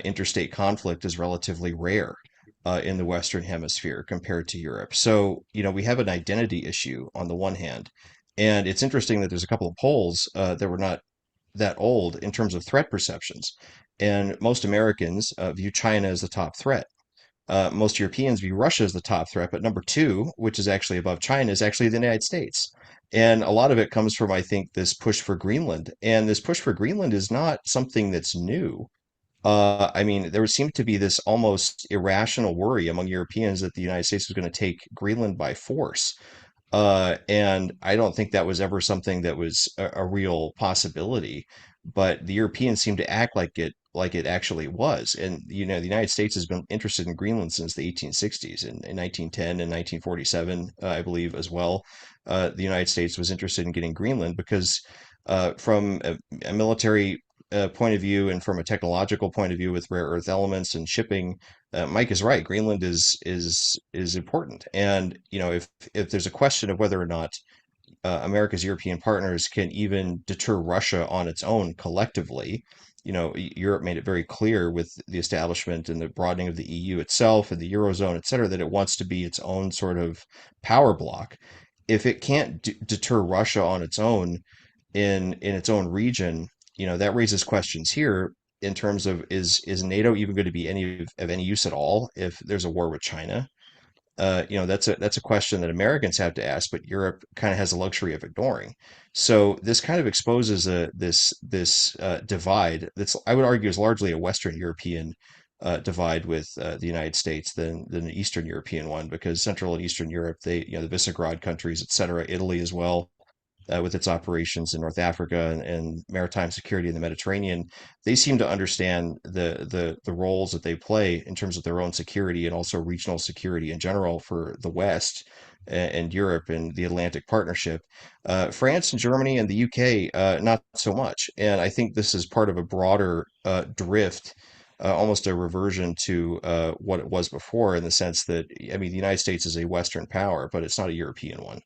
Speaker 4: Interstate conflict is relatively rare in the Western Hemisphere compared to Europe. So, we have an identity issue on the one hand. And it's interesting that there's a couple of polls that were not that old in terms of threat perceptions. And most Americans view China as the top threat. Most Europeans view Russia as the top threat, but number two, which is actually above China, is actually the United States. And a lot of it comes from, I think, this push for Greenland. And this push for Greenland is not something that's new. I mean, there seemed to be this almost irrational worry among Europeans that the United States was going to take Greenland by force. And I don't think that was ever something that was a real possibility. But the Europeans seem to act like it like it actually was. And the United States has been interested in Greenland since the 1860s. In 1910 and 1947, I believe as well, the United States was interested in getting Greenland because from a military point of view and from a technological point of view with rare earth elements and shipping, Mike is right. Greenland is important. And if there's a question of whether or not America's European partners can even deter Russia on its own collectively. Europe made it very clear with the establishment and the broadening of the EU itself and the Eurozone, et cetera, that it wants to be its own sort of power bloc. If it can't deter Russia on its own in its own region, that raises questions here in terms of is NATO even going to be of any use at all if there's a war with China? That's a question that Americans have to ask, but Europe kind of has the luxury of ignoring. So this kind of exposes this divide that's, I would argue, is largely a Western European divide with the United States than an Eastern European one, because Central and Eastern Europe, the Visegrad countries, et cetera, Italy as well, with its operations in North Africa and maritime security in the Mediterranean, they seem to understand the roles that they play in terms of their own security and also regional security in general for the West and Europe and the Atlantic Partnership. France and Germany and the UK, not so much. And I think this is part of a broader drift. Almost a reversion to what it was before, in the sense that, I mean, the United States is a Western power, but it's not a European one.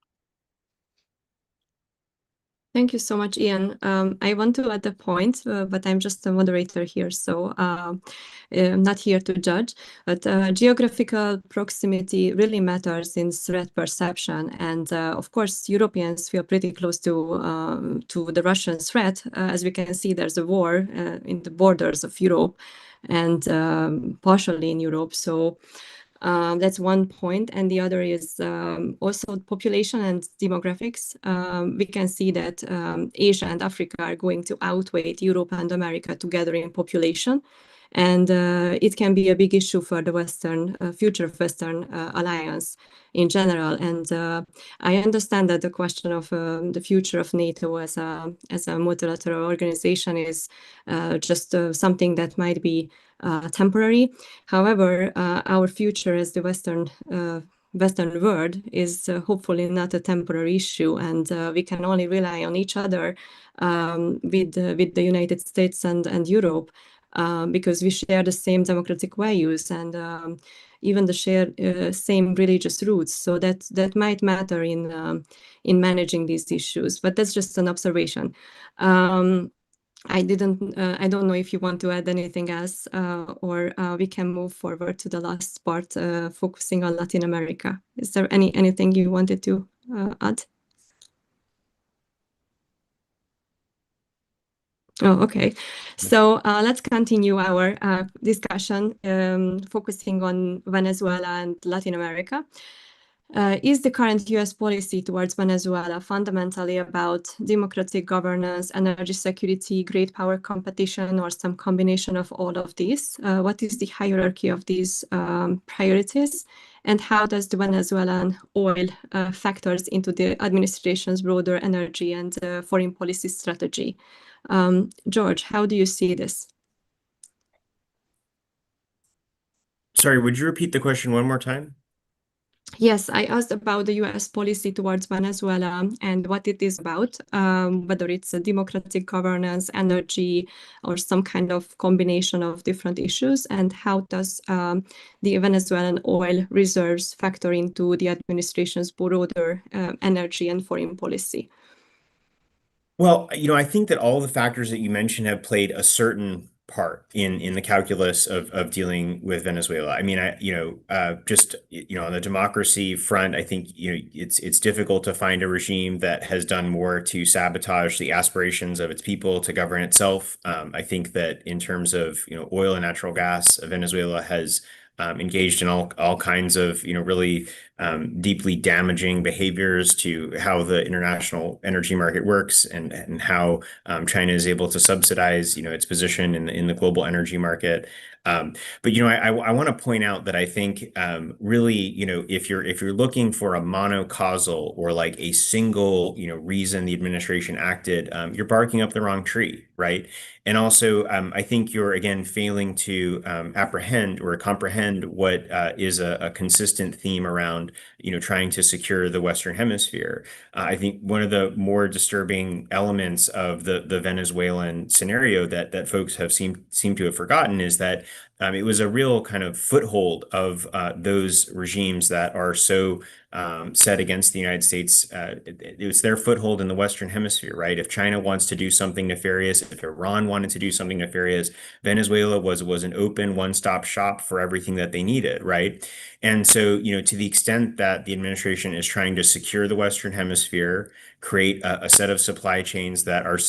Speaker 1: Thank you so much, Ian. I want to add a point, but I'm just a moderator here, so I'm not here to judge. But geographical proximity really matters in threat perception, and of course, Europeans feel pretty close to the Russian threat. As we can see, there's a war in the borders of Europe, and partially in Europe. So. That's one point. And the other is also population and demographics. We can see that Asia and Africa are going to outweigh Europe and America together in population. And it can be a big issue for the future of Western alliance in general. And I understand that the question of the future of NATO as a multilateral organization is just something that might be temporary. However, our future as the Western world is hopefully not a temporary issue, and we can only rely on each other with the United States and Europe. Because we share the same democratic values and even the same religious roots, so that might matter in managing these issues. But that's just an observation. I don't know if you want to add anything else, or we can move forward to the last part, focusing on Latin America. Is there anything you wanted to add? Oh, okay. So let's continue our discussion, focusing on Venezuela and Latin America. Is the current US policy towards Venezuela fundamentally about democratic governance, energy security, great power competition, or some combination of all of these? What is the hierarchy of these priorities? And how does the Venezuelan oil factors into the administration's broader energy and foreign policy strategy? George, how do you see this?
Speaker 2: Sorry, would you repeat the question one more time?
Speaker 1: Yes, I asked about the US policy towards Venezuela and what it is about, whether it's a democratic governance, energy, or some kind of combination of different issues, and how does the Venezuelan oil reserves factor into the administration's broader energy and foreign policy?
Speaker 2: Well, I think that all the factors that you mentioned have played a certain part in the calculus of dealing with Venezuela. I mean, just on the democracy front, I think it's difficult to find a regime that has done more to sabotage the aspirations of its people to govern itself. I think that in terms of oil and natural gas, Venezuela has engaged in all kinds of really deeply damaging behaviors to how the international energy market works, and how China is able to subsidize, its position in the global energy market. But I want to point out that I think really, if you're looking for a monocausal or like a single, reason the administration acted, you're barking up the wrong tree, right? And also, I think you're again failing to apprehend or comprehend what is a consistent theme around, trying to secure the Western Hemisphere. I think one of the more disturbing elements of the Venezuelan scenario that folks have seem to have forgotten is that it was a real kind of foothold of those regimes that are so set against the United States. It was their foothold in the Western Hemisphere, right? If China wants to do something nefarious, if Iran wanted to do something nefarious, Venezuela was an open one-stop shop for everything that they needed, right? And so, to the extent that the administration is trying to secure the Western Hemisphere, create a set of supply chains that are,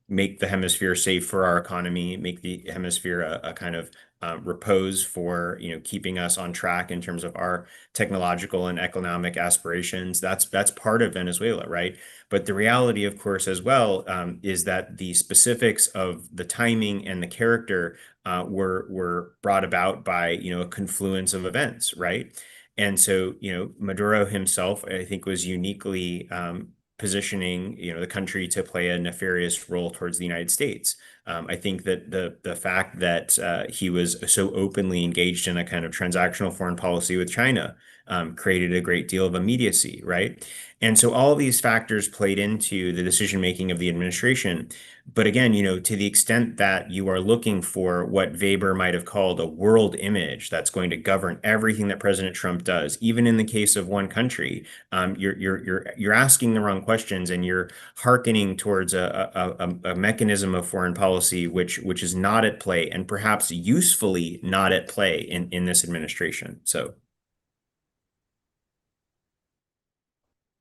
Speaker 2: make the hemisphere safe for our economy, make the hemisphere a kind of repose for keeping us on track in terms of our technological and economic aspirations. That's part of Venezuela, right? But the reality, of course, as well, is that the specifics of the timing and the character were brought about by a confluence of events, right? And so Maduro himself, I think, was uniquely positioning the country to play a nefarious role towards the United States. I think that the fact that he was so openly engaged in a kind of transactional foreign policy with China created a great deal of immediacy, right? And so all these factors played into the decision making of the administration. But again, to the extent that you are looking for what Weber might have called a world image that's going to govern everything that President Trump does, even in the case of one country, you're asking the wrong questions, and you're hearkening towards a mechanism of foreign policy which is not at play, and perhaps usefully not at play in this administration. So.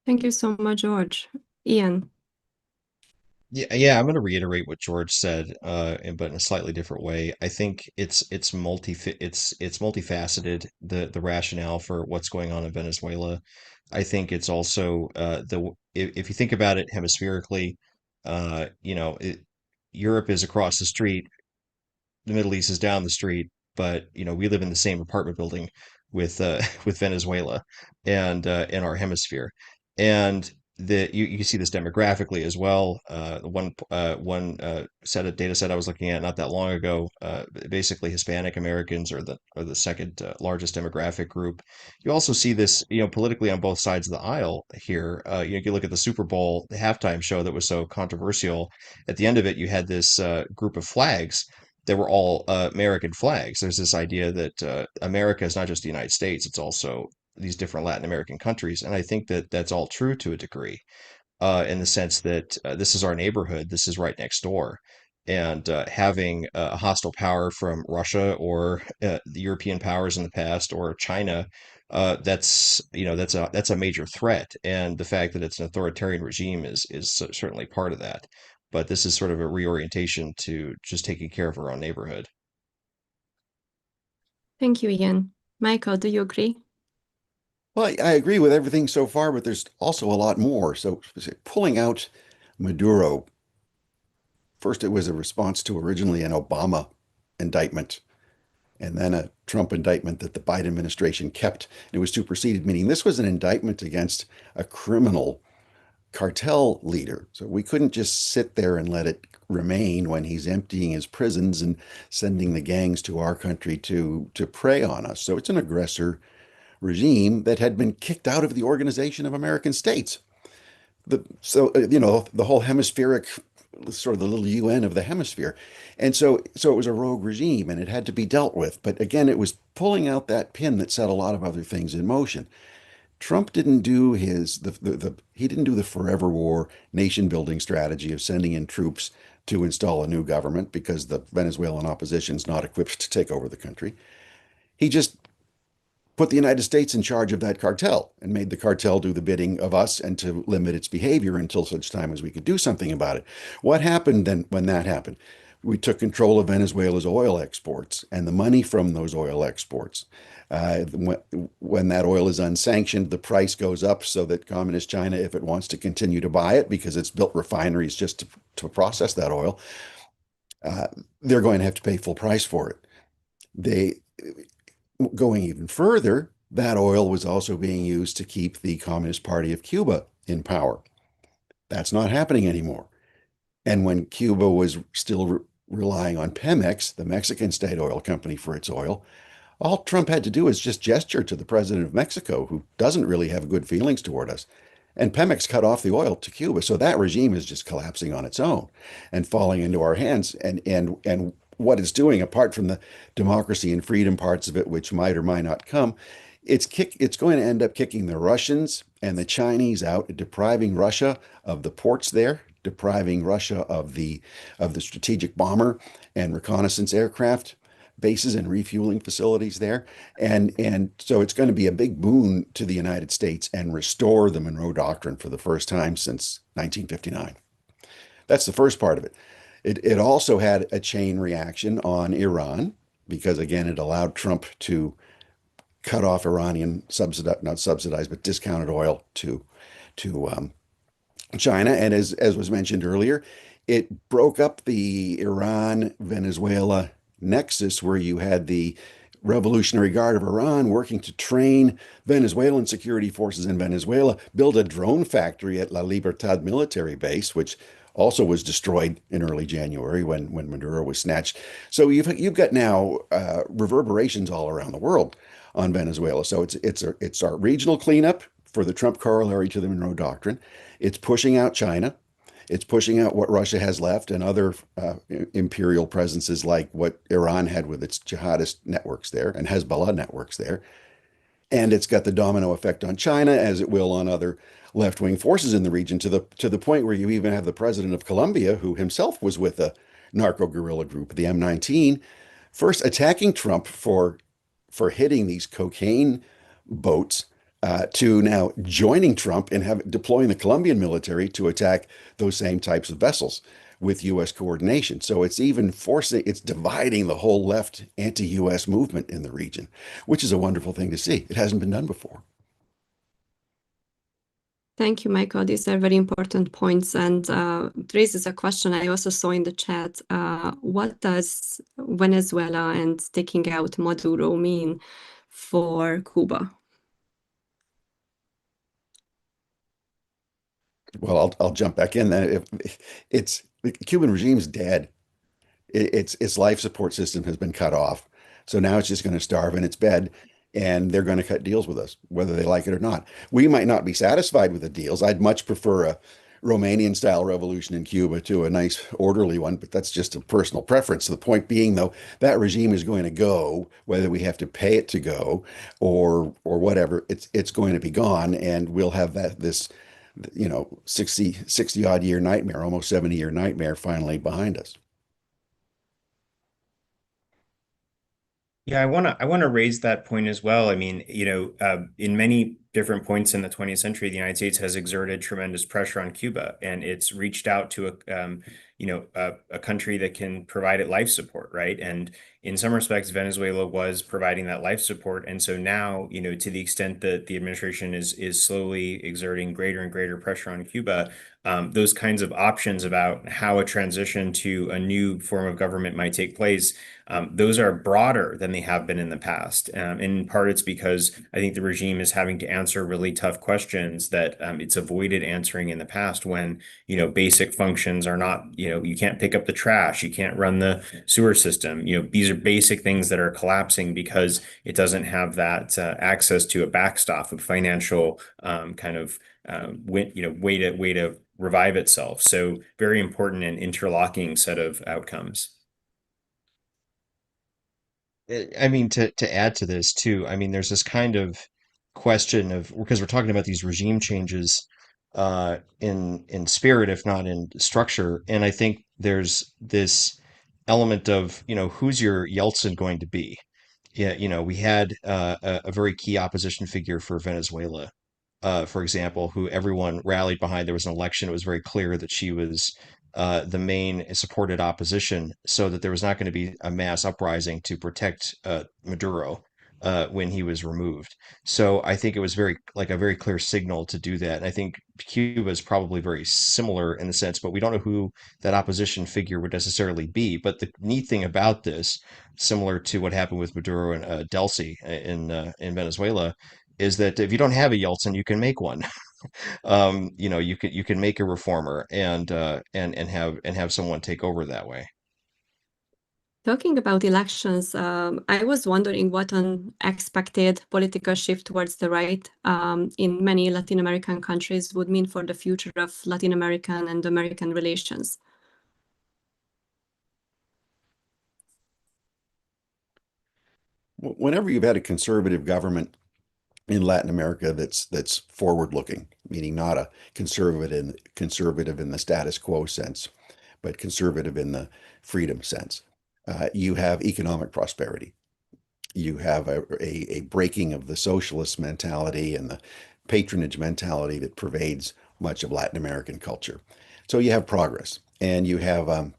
Speaker 1: Thank you so much, George. Ian.
Speaker 4: Yeah, I'm going to reiterate what George said, but in a slightly different way. I think it's multifaceted, the rationale for what's going on in Venezuela. I think it's also if you think about it hemispherically, uh, you know, it, Europe is across the street, the Middle East is down the street, but we live in the same apartment building with with Venezuela and in our hemisphere, and you can see this demographically as well. One set of data set I was looking at not that long ago, basically Hispanic Americans are the second largest demographic group. You also see this, politically on both sides of the aisle here. You can look at the Super Bowl the halftime show that was so controversial. At the end of it, you had this group of flags that were all American flags. There's this idea that America is not just the United States; it's also these different Latin American countries, and I think that that's all true to a degree, in the sense that this is our neighborhood, this is right next door, and having a hostile power from Russia or the European powers in the past or China. That's a major threat, and the fact that it's an authoritarian regime is certainly part of that. But this is sort of a reorientation to just taking care of our own neighborhood.
Speaker 1: Thank you, Ian. Michael, do you agree?
Speaker 3: Well, I agree with everything so far, but there's also a lot more. So pulling out Maduro, first it was a response to originally an Obama indictment, and then a Trump indictment that the Biden administration kept. It was superseded, meaning this was an indictment against a criminal cartel leader. So we couldn't just sit there and let it remain when he's emptying his prisons and sending the gangs to our country to prey on us. So it's an aggressor regime that had been kicked out of the Organization of American States. The whole hemispheric, sort of the little UN of the hemisphere. And so it was a rogue regime, and it had to be dealt with. But again, it was pulling out that pin that set a lot of other things in motion. Trump didn't do he didn't do the forever war nation building strategy of sending in troops to install a new government because the Venezuelan opposition is not equipped to take over the country. He just put the United States in charge of that cartel and made the cartel do the bidding of us and to limit its behavior until such time as we could do something about it. What happened then when that happened? we took control of Venezuela's oil exports and the money from those oil exports. When that oil is unsanctioned, the price goes up so that Communist China, if it wants to continue to buy it because it's built refineries just to process that oil, uh, they're going to have to pay full price for it. They Going even further, that oil was also being used to keep the Communist Party of Cuba in power. That's not happening anymore. And when Cuba was still relying on Pemex, the Mexican state oil company, for its oil, all Trump had to do is just gesture to the president of Mexico, who doesn't really have good feelings toward us. And Pemex cut off the oil to Cuba. So that regime is just collapsing on its own and falling into our hands. And what it's doing, apart from the democracy and freedom parts of it, which might or might not come, it's going to end up kicking the Russians and the Chinese out, depriving Russia of the ports there, depriving Russia of the strategic bomber and reconnaissance aircraft bases and refueling facilities there. And so it's going to be a big boon to the United States and restore the Monroe Doctrine for the first time since 1959. That's the first part of it. It also had a chain reaction on Iran because, again, it allowed Trump to cut off Iranian not subsidized, but discounted oil to China. And as was mentioned earlier, it broke up the Iran-Venezuela nexus where you had the Revolutionary Guard of Iran working to train Venezuelan security forces in Venezuela, build a drone factory at La Libertad military base, which also was destroyed in early January when Maduro was snatched. So you've got now reverberations all around the world on Venezuela. So it's our regional cleanup for the Trump corollary to the Monroe Doctrine. It's pushing out China. It's pushing out what Russia has left and other imperial presences like what Iran had with its jihadist networks there and Hezbollah networks there. And it's got the domino effect on China, as it will on other left-wing forces in the region, to the point where you even have the president of Colombia, who himself was with a narco-guerrilla group, the M19, first attacking Trump for hitting these cocaine boats, to now joining Trump and deploying the Colombian military to attack those same types of vessels with U.S. coordination. So it's dividing the whole left anti-U.S. movement in the region, which is a wonderful thing to see. It hasn't been done before.
Speaker 1: Thank you, Michael. These are very important points, and it raises a question I also saw in the chat. What does Venezuela and taking out Maduro mean for Cuba?
Speaker 3: Well, I'll jump back in then. The Cuban regime's dead. Its life support system has been cut off. So now it's just going to starve in its bed, and they're going to cut deals with us, whether they like it or not. We might not be satisfied with the deals. I'd much prefer a Romanian style revolution in Cuba to a nice orderly one, but that's just a personal preference. The point being, though, that regime is going to go, whether we have to pay it to go or whatever, it's going to be gone, and we'll have this 60 odd year nightmare, almost 70-year nightmare finally behind us.
Speaker 2: Yeah, I want to raise that point as well. I mean, in many different points in the 20th century, the United States has exerted tremendous pressure on Cuba, and it's reached out to a country that can provide it life support, right? And in some respects, Venezuela was providing that life support, and so now, to the extent that the administration is slowly exerting greater and greater pressure on Cuba, those kinds of options about how a transition to a new form of government might take place, those are broader than they have been in the past. In part, it's because I think the regime is having to answer really tough questions that it's avoided answering in the past when, basic functions are not, you can't pick up the trash, you can't run the sewer system. These are basic things that are collapsing because it doesn't have that access to a backstop of financial way to revive itself. So very important and interlocking set of outcomes.
Speaker 4: I mean, to add to this too, I mean, there's this kind of question of, because we're talking about these regime changes in spirit, if not in structure, and I think there's this element of, who's your Yeltsin going to be? Yeah, we had a very key opposition figure for Venezuela, for example, who everyone rallied behind. There was an election. It was very clear that she was the main supported opposition, so that there was not going to be a mass uprising to protect Maduro when he was removed. So I think it was a very clear signal to do that. And I think Cuba is probably very similar in the sense, but we don't know who that opposition figure would necessarily be. But the neat thing about this, similar to what happened with Maduro and Delcy in Venezuela, is that if you don't have a Yeltsin, you can make one. You can make a reformer and have someone take over that way.
Speaker 1: Talking about elections, I was wondering what an expected political shift towards the right in many Latin American countries would mean for the future of Latin American and American relations.
Speaker 3: Whenever you've had a conservative government in Latin America that's forward-looking, meaning not a conservative in the status quo sense, but conservative in the freedom sense, you have economic prosperity. You have a breaking of the socialist mentality and the patronage mentality that pervades much of Latin American culture. So you have progress, and you have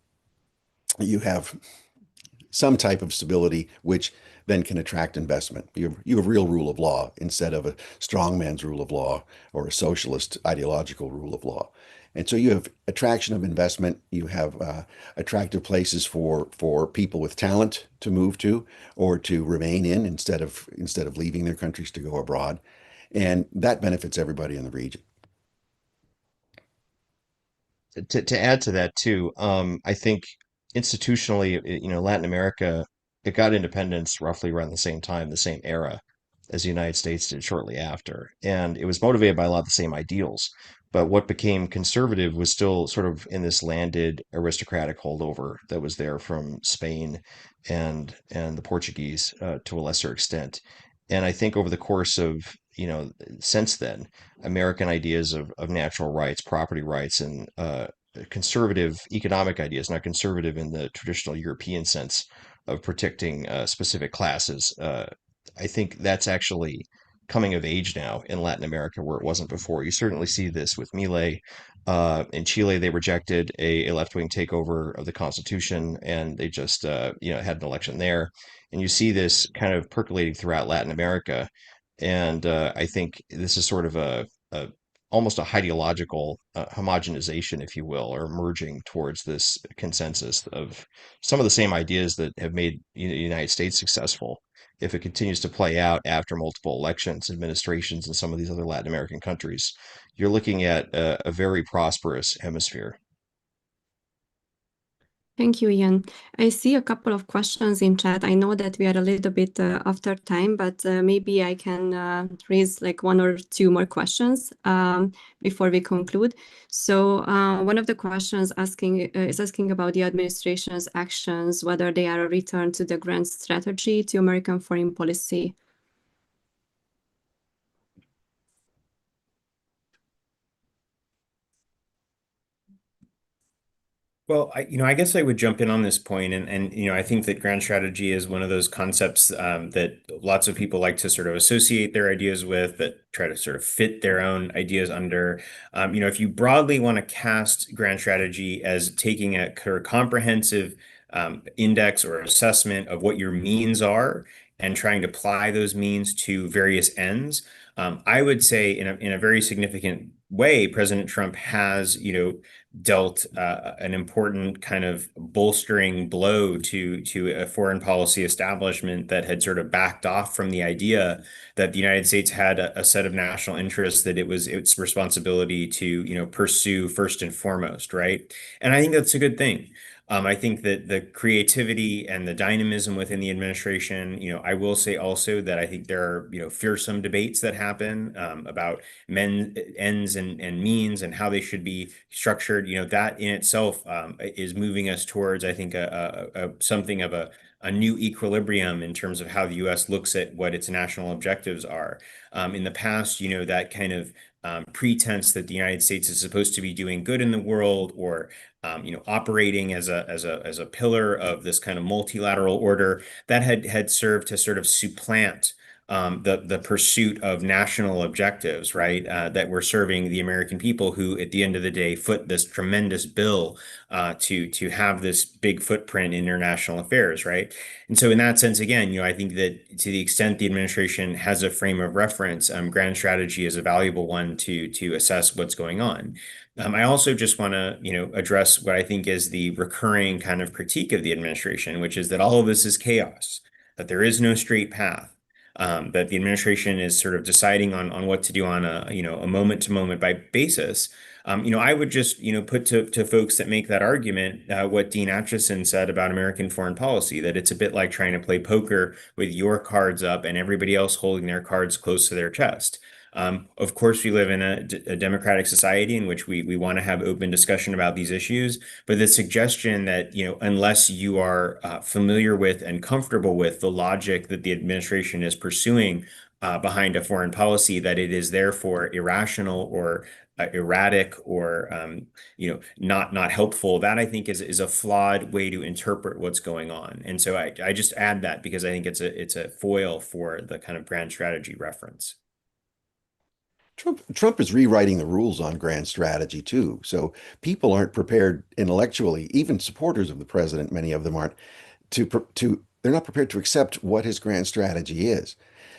Speaker 3: some type of stability, which then can attract investment. You have real rule of law instead of a strongman's rule of law or a socialist ideological rule of law. And so you have attraction of investment. You have attractive places for people with talent to move to or to remain in instead of leaving their countries to go abroad. And that benefits everybody in the region.
Speaker 4: To add to that too, I think institutionally, Latin America, it got independence roughly around the same time, the same era as the United States did shortly after. And it was motivated by a lot of the same ideals. But what became conservative was still sort of in this landed aristocratic holdover that was there from Spain and the Portuguese to a lesser extent. And I think over the course of, since then, American ideas of natural rights, property rights, and conservative economic ideas, not conservative in the traditional European sense of protecting specific classes. I think that's actually coming of age now in Latin America where it wasn't before. You certainly see this with Milei. In Chile, they rejected a left-wing takeover of the constitution, and they just had an election there. And you see this kind of percolating throughout Latin America. And I think this is sort of a almost a ideological homogenization, if you will, or merging towards this consensus of some of the same ideas that have made the United States successful. If it continues to play out after multiple elections, administrations in some of these other Latin American countries, you're looking at a very prosperous hemisphere.
Speaker 1: Thank you, Ian. I see a couple of questions in chat. I know that we are a little bit after time, but maybe I can raise like one or two more questions before we conclude. So one of the questions is asking about the administration's actions, whether they are a return to the grand strategy to American foreign policy.
Speaker 2: Well, I guess I would jump in on this point, and I think that grand strategy is one of those concepts that lots of people like to sort of associate their ideas with, that try to sort of fit their own ideas under. If you broadly want to cast grand strategy as taking a comprehensive index or assessment of what your means are and trying to apply those means to various ends, I would say in a very significant way, President Trump has, dealt an important kind of bolstering blow to a foreign policy establishment that had sort of backed off from the idea that the United States had a set of national interests that it was its responsibility to, pursue first and foremost, right? And I think that's a good thing. I think that the creativity and the dynamism within the administration, I will say also that I think there are, fearsome debates that happen about ends and means and how they should be structured. That in itself is moving us towards, I think, something of a new equilibrium in terms of how the U.S. looks at what its national objectives are. In the past, that kind of pretense that the United States is supposed to be doing good in the world, or operating as a pillar of this kind of multilateral order, that had served to sort of supplant the pursuit of national objectives, right? That we're serving the American people who, at the end of the day, foot this tremendous bill to have this big footprint in international affairs, right? And so, in that sense, again, I think that to the extent the administration has a frame of reference, grand strategy is a valuable one to assess what's going on. I also just want to, address what I think is the recurring kind of critique of the administration, which is that all of this is chaos, that there is no straight path, that the administration is sort of deciding on what to do on a moment to moment by basis. I would just, put to folks that make that argument what Dean Acheson said about American foreign policy, that it's a bit like trying to play poker with your cards up and everybody else holding their cards close to their chest. Of course, we live in a democratic society in which we want to have open discussion about these issues, but the suggestion that, unless you are familiar with and comfortable with the logic that the administration is pursuing behind a foreign policy, that it is therefore irrational or erratic or not helpful, that I think is a flawed way to interpret what's going on. And so I just add that because I think it's a foil for the kind of grand strategy reference.
Speaker 3: Trump is rewriting the rules on grand strategy too. So people aren't prepared intellectually, even supporters of the president, many of them aren't, they're not prepared to accept what his grand strategy is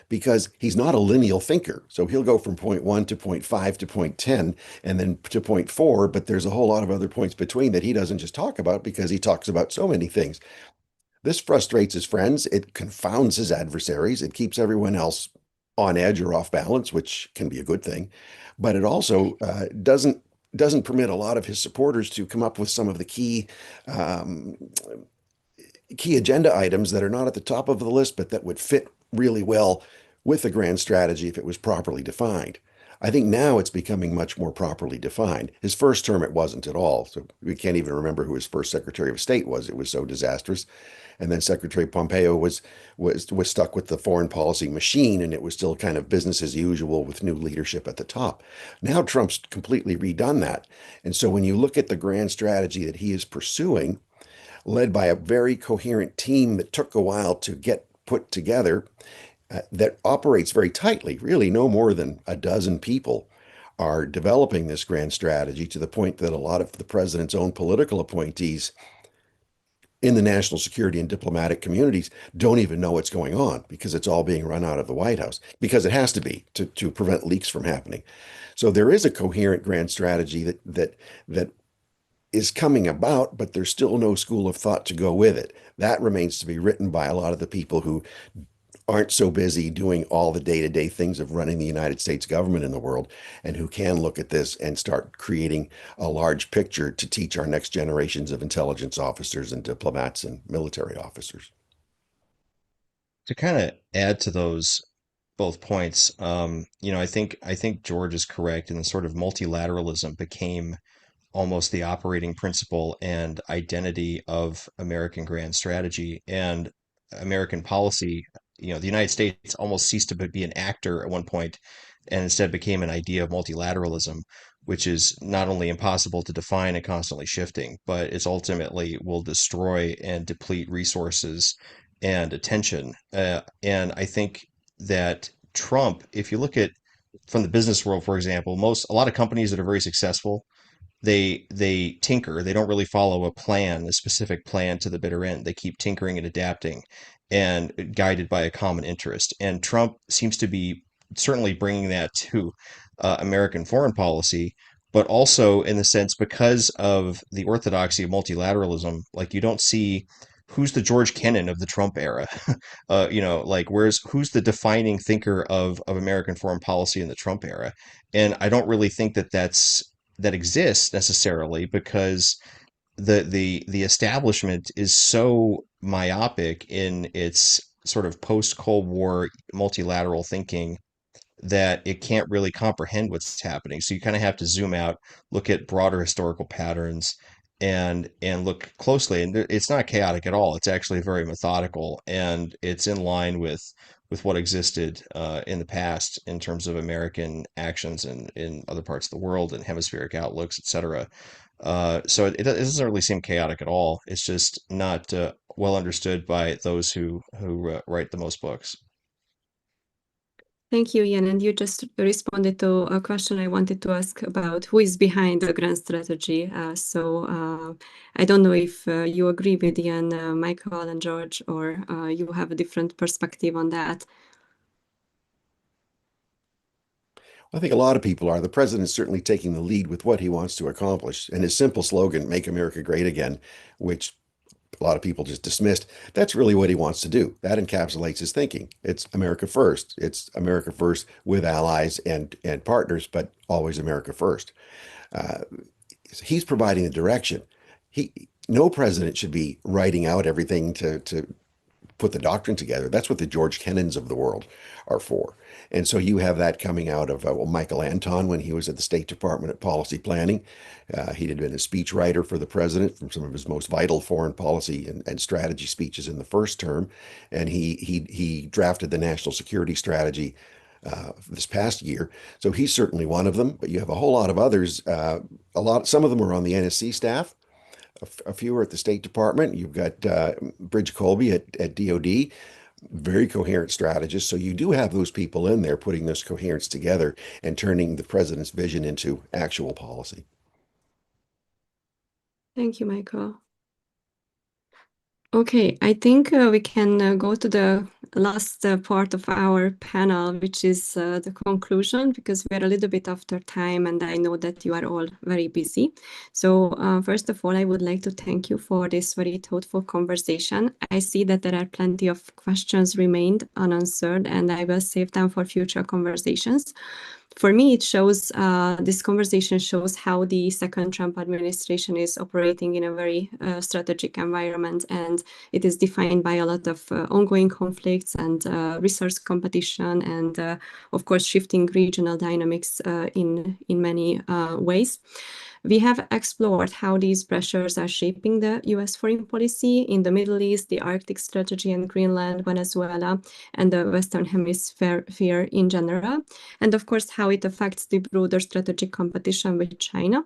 Speaker 3: because he's not a lineal thinker. So he'll go from point 1 to point 5 to point 10 and then to point 4, but there's a whole lot of other points between that he doesn't just talk about because he talks about so many things. This frustrates his friends. It confounds his adversaries. It keeps everyone else on edge or off balance, which can be a good thing. But it also doesn't permit a lot of his supporters to come up with some of the um, key agenda items that are not at the top of the list, but that would fit really well with the grand strategy if it was properly defined. I think now it's becoming much more properly defined. His first term, it wasn't at all. So we can't even remember who his first Secretary of State was. It was so disastrous. And then Secretary Pompeo was stuck with the foreign policy machine, and it was still kind of business as usual with new leadership at the top. Now Trump's completely redone that. And so when you look at the grand strategy that he is pursuing, led by a very coherent team that took a while to get put together, that operates very tightly, really no more than a dozen people are developing this grand strategy to the point that a lot of the president's own political appointees in the national security and diplomatic communities don't even know what's going on because it's all being run out of the White House because it has to be to prevent leaks from happening. So there is a coherent grand strategy that is coming about, but there's still no school of thought to go with it. That remains to be written by a lot of the people who aren't so busy doing all the day-to-day things of running the United States government in the world and who can look at this and start creating a large picture to teach our next generations of intelligence officers and diplomats and military officers.
Speaker 4: To kind of add to those both points, I think George is correct, and the sort of multilateralism became almost the operating principle and identity of American grand strategy and American policy. The United States almost ceased to be an actor at one point and instead became an idea of multilateralism, which is not only impossible to define and constantly shifting, but it's ultimately will destroy and deplete resources and attention. And I think that Trump, if you look at from the business world, for example, a lot of companies that are very successful, they tinker. They don't really follow a specific plan to the bitter end. They keep tinkering and adapting and guided by a common interest. And Trump seems to be certainly bringing that to American foreign policy, but also in the sense because of the orthodoxy of multilateralism, like you don't see who's the George Kennan of the Trump era. Like who's the defining thinker of American foreign policy in the Trump era? And I don't really think that exists necessarily because the establishment is so myopic in its sort of post Cold War multilateral thinking that it can't really comprehend what's happening. So you kind of have to zoom out, look at broader historical patterns, and look closely. And it's not chaotic at all. It's actually very methodical, and it's in line with what existed in the past in terms of American actions in other parts of the world and hemispheric outlooks, etc. So it doesn't really seem chaotic at all. It's just not well understood by those who write the most books.
Speaker 1: Thank you, Ian. And you just responded to a question I wanted to ask about who is behind the grand strategy. I don't know if you agree with Ian, Michael, and George, or you have a different perspective on that.
Speaker 3: I think a lot of people are. The president's certainly taking the lead with what he wants to accomplish. And his simple slogan, "Make America Great Again," which a lot of people just dismissed, that's really what he wants to do. That encapsulates his thinking. It's America first. It's America first with allies and partners, but always America first. He's providing the direction. No president should be writing out everything to put the doctrine together. That's what the George Kennans of the world are for. And so you have that coming out of Michael Anton when he was at the State Department at Policy Planning. He had been a speechwriter for the president from some of his most vital foreign policy and strategy speeches in the first term. And he drafted the national security strategy this past year. So he's certainly one of them, but you have a whole lot of others. Some of them are on the NSC staff. A few are at the State Department. You've got Bridge Colby at DOD, very coherent strategist. So you do have those people in there putting this coherence together and turning the president's vision into actual policy.
Speaker 1: Thank you, Michael. Okay, I think we can go to the last part of our panel, which is the conclusion, because we're a little bit after time and I know that you are all very busy. So first of all, I would like to thank you for this very thoughtful conversation. I see that there are plenty of questions remained unanswered and I will save them for future conversations. For me, it shows, this conversation shows how the second Trump administration is operating in a very strategic environment, and it is defined by a lot of ongoing conflicts and resource competition and, of course, shifting regional dynamics in many ways. We have explored how these pressures are shaping the US foreign policy in the Middle East, the Arctic strategy in Greenland, Venezuela, and the Western Hemisphere in general, and of course, how it affects the broader strategic competition with China.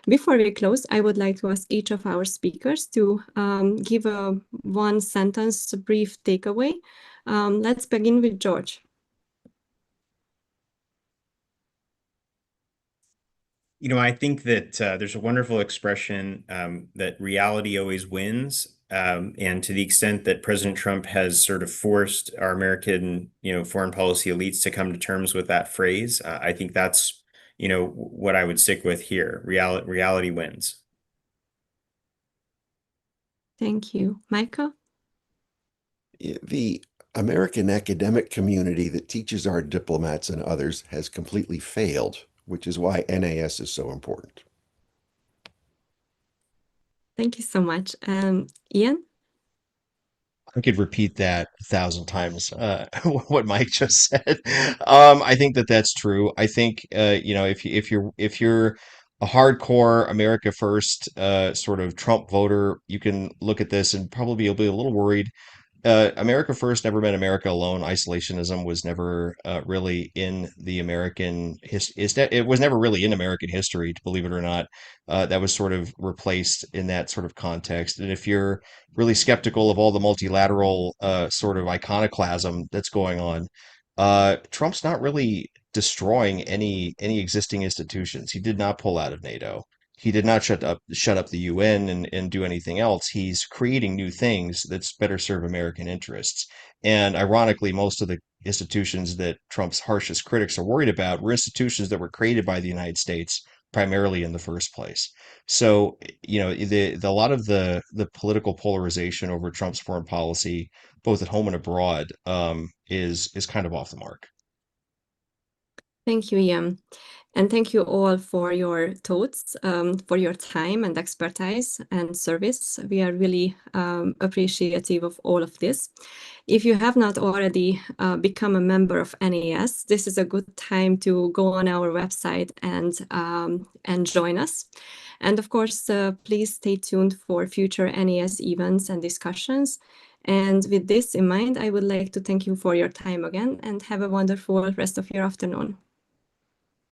Speaker 1: Before we close, I would like to ask each of our speakers to give a one-sentence brief takeaway. Let's begin with George.
Speaker 2: You know, I think that there's a wonderful expression that reality always wins. And to the extent that President Trump has sort of forced our American, foreign policy elites to come to terms with that phrase, I think that's, what I would stick with here. Reality wins.
Speaker 1: Thank you. Michael?
Speaker 3: The American academic community that teaches our diplomats and others has completely failed, which is why NAS is so important.
Speaker 1: Thank you so much. Ian?
Speaker 4: I could repeat that 1,000 times, what Mike just said. I think that that's true. I think, if you're a hardcore America First sort of Trump voter, you can look at this and probably you'll be a little worried. America First never meant America alone. Isolationism was never really in the American it was never really in American history, believe it or not. That was sort of replaced in that sort of context. And if you're really skeptical of all the multilateral sort of iconoclasm that's going on, Trump's not really destroying any existing institutions. He did not pull out of NATO. He did not shut up the UN and do anything else. He's creating new things that's better serve American interests. And ironically, most of the institutions that Trump's harshest critics are worried about were institutions that were created by the United States primarily in the first place. So, a lot of the political polarization over Trump's foreign policy, both at home and abroad, is kind of off the mark.
Speaker 1: Thank you, Ian. And thank you all for your thoughts, for your time and expertise and service. We are really appreciative of all of this. If you have not already become a member of NAS, this is a good time to go on our website and join us. And of course, please stay tuned for future NAS events and discussions. And with this in mind, I would like to thank you for your time again and have a wonderful rest of your afternoon.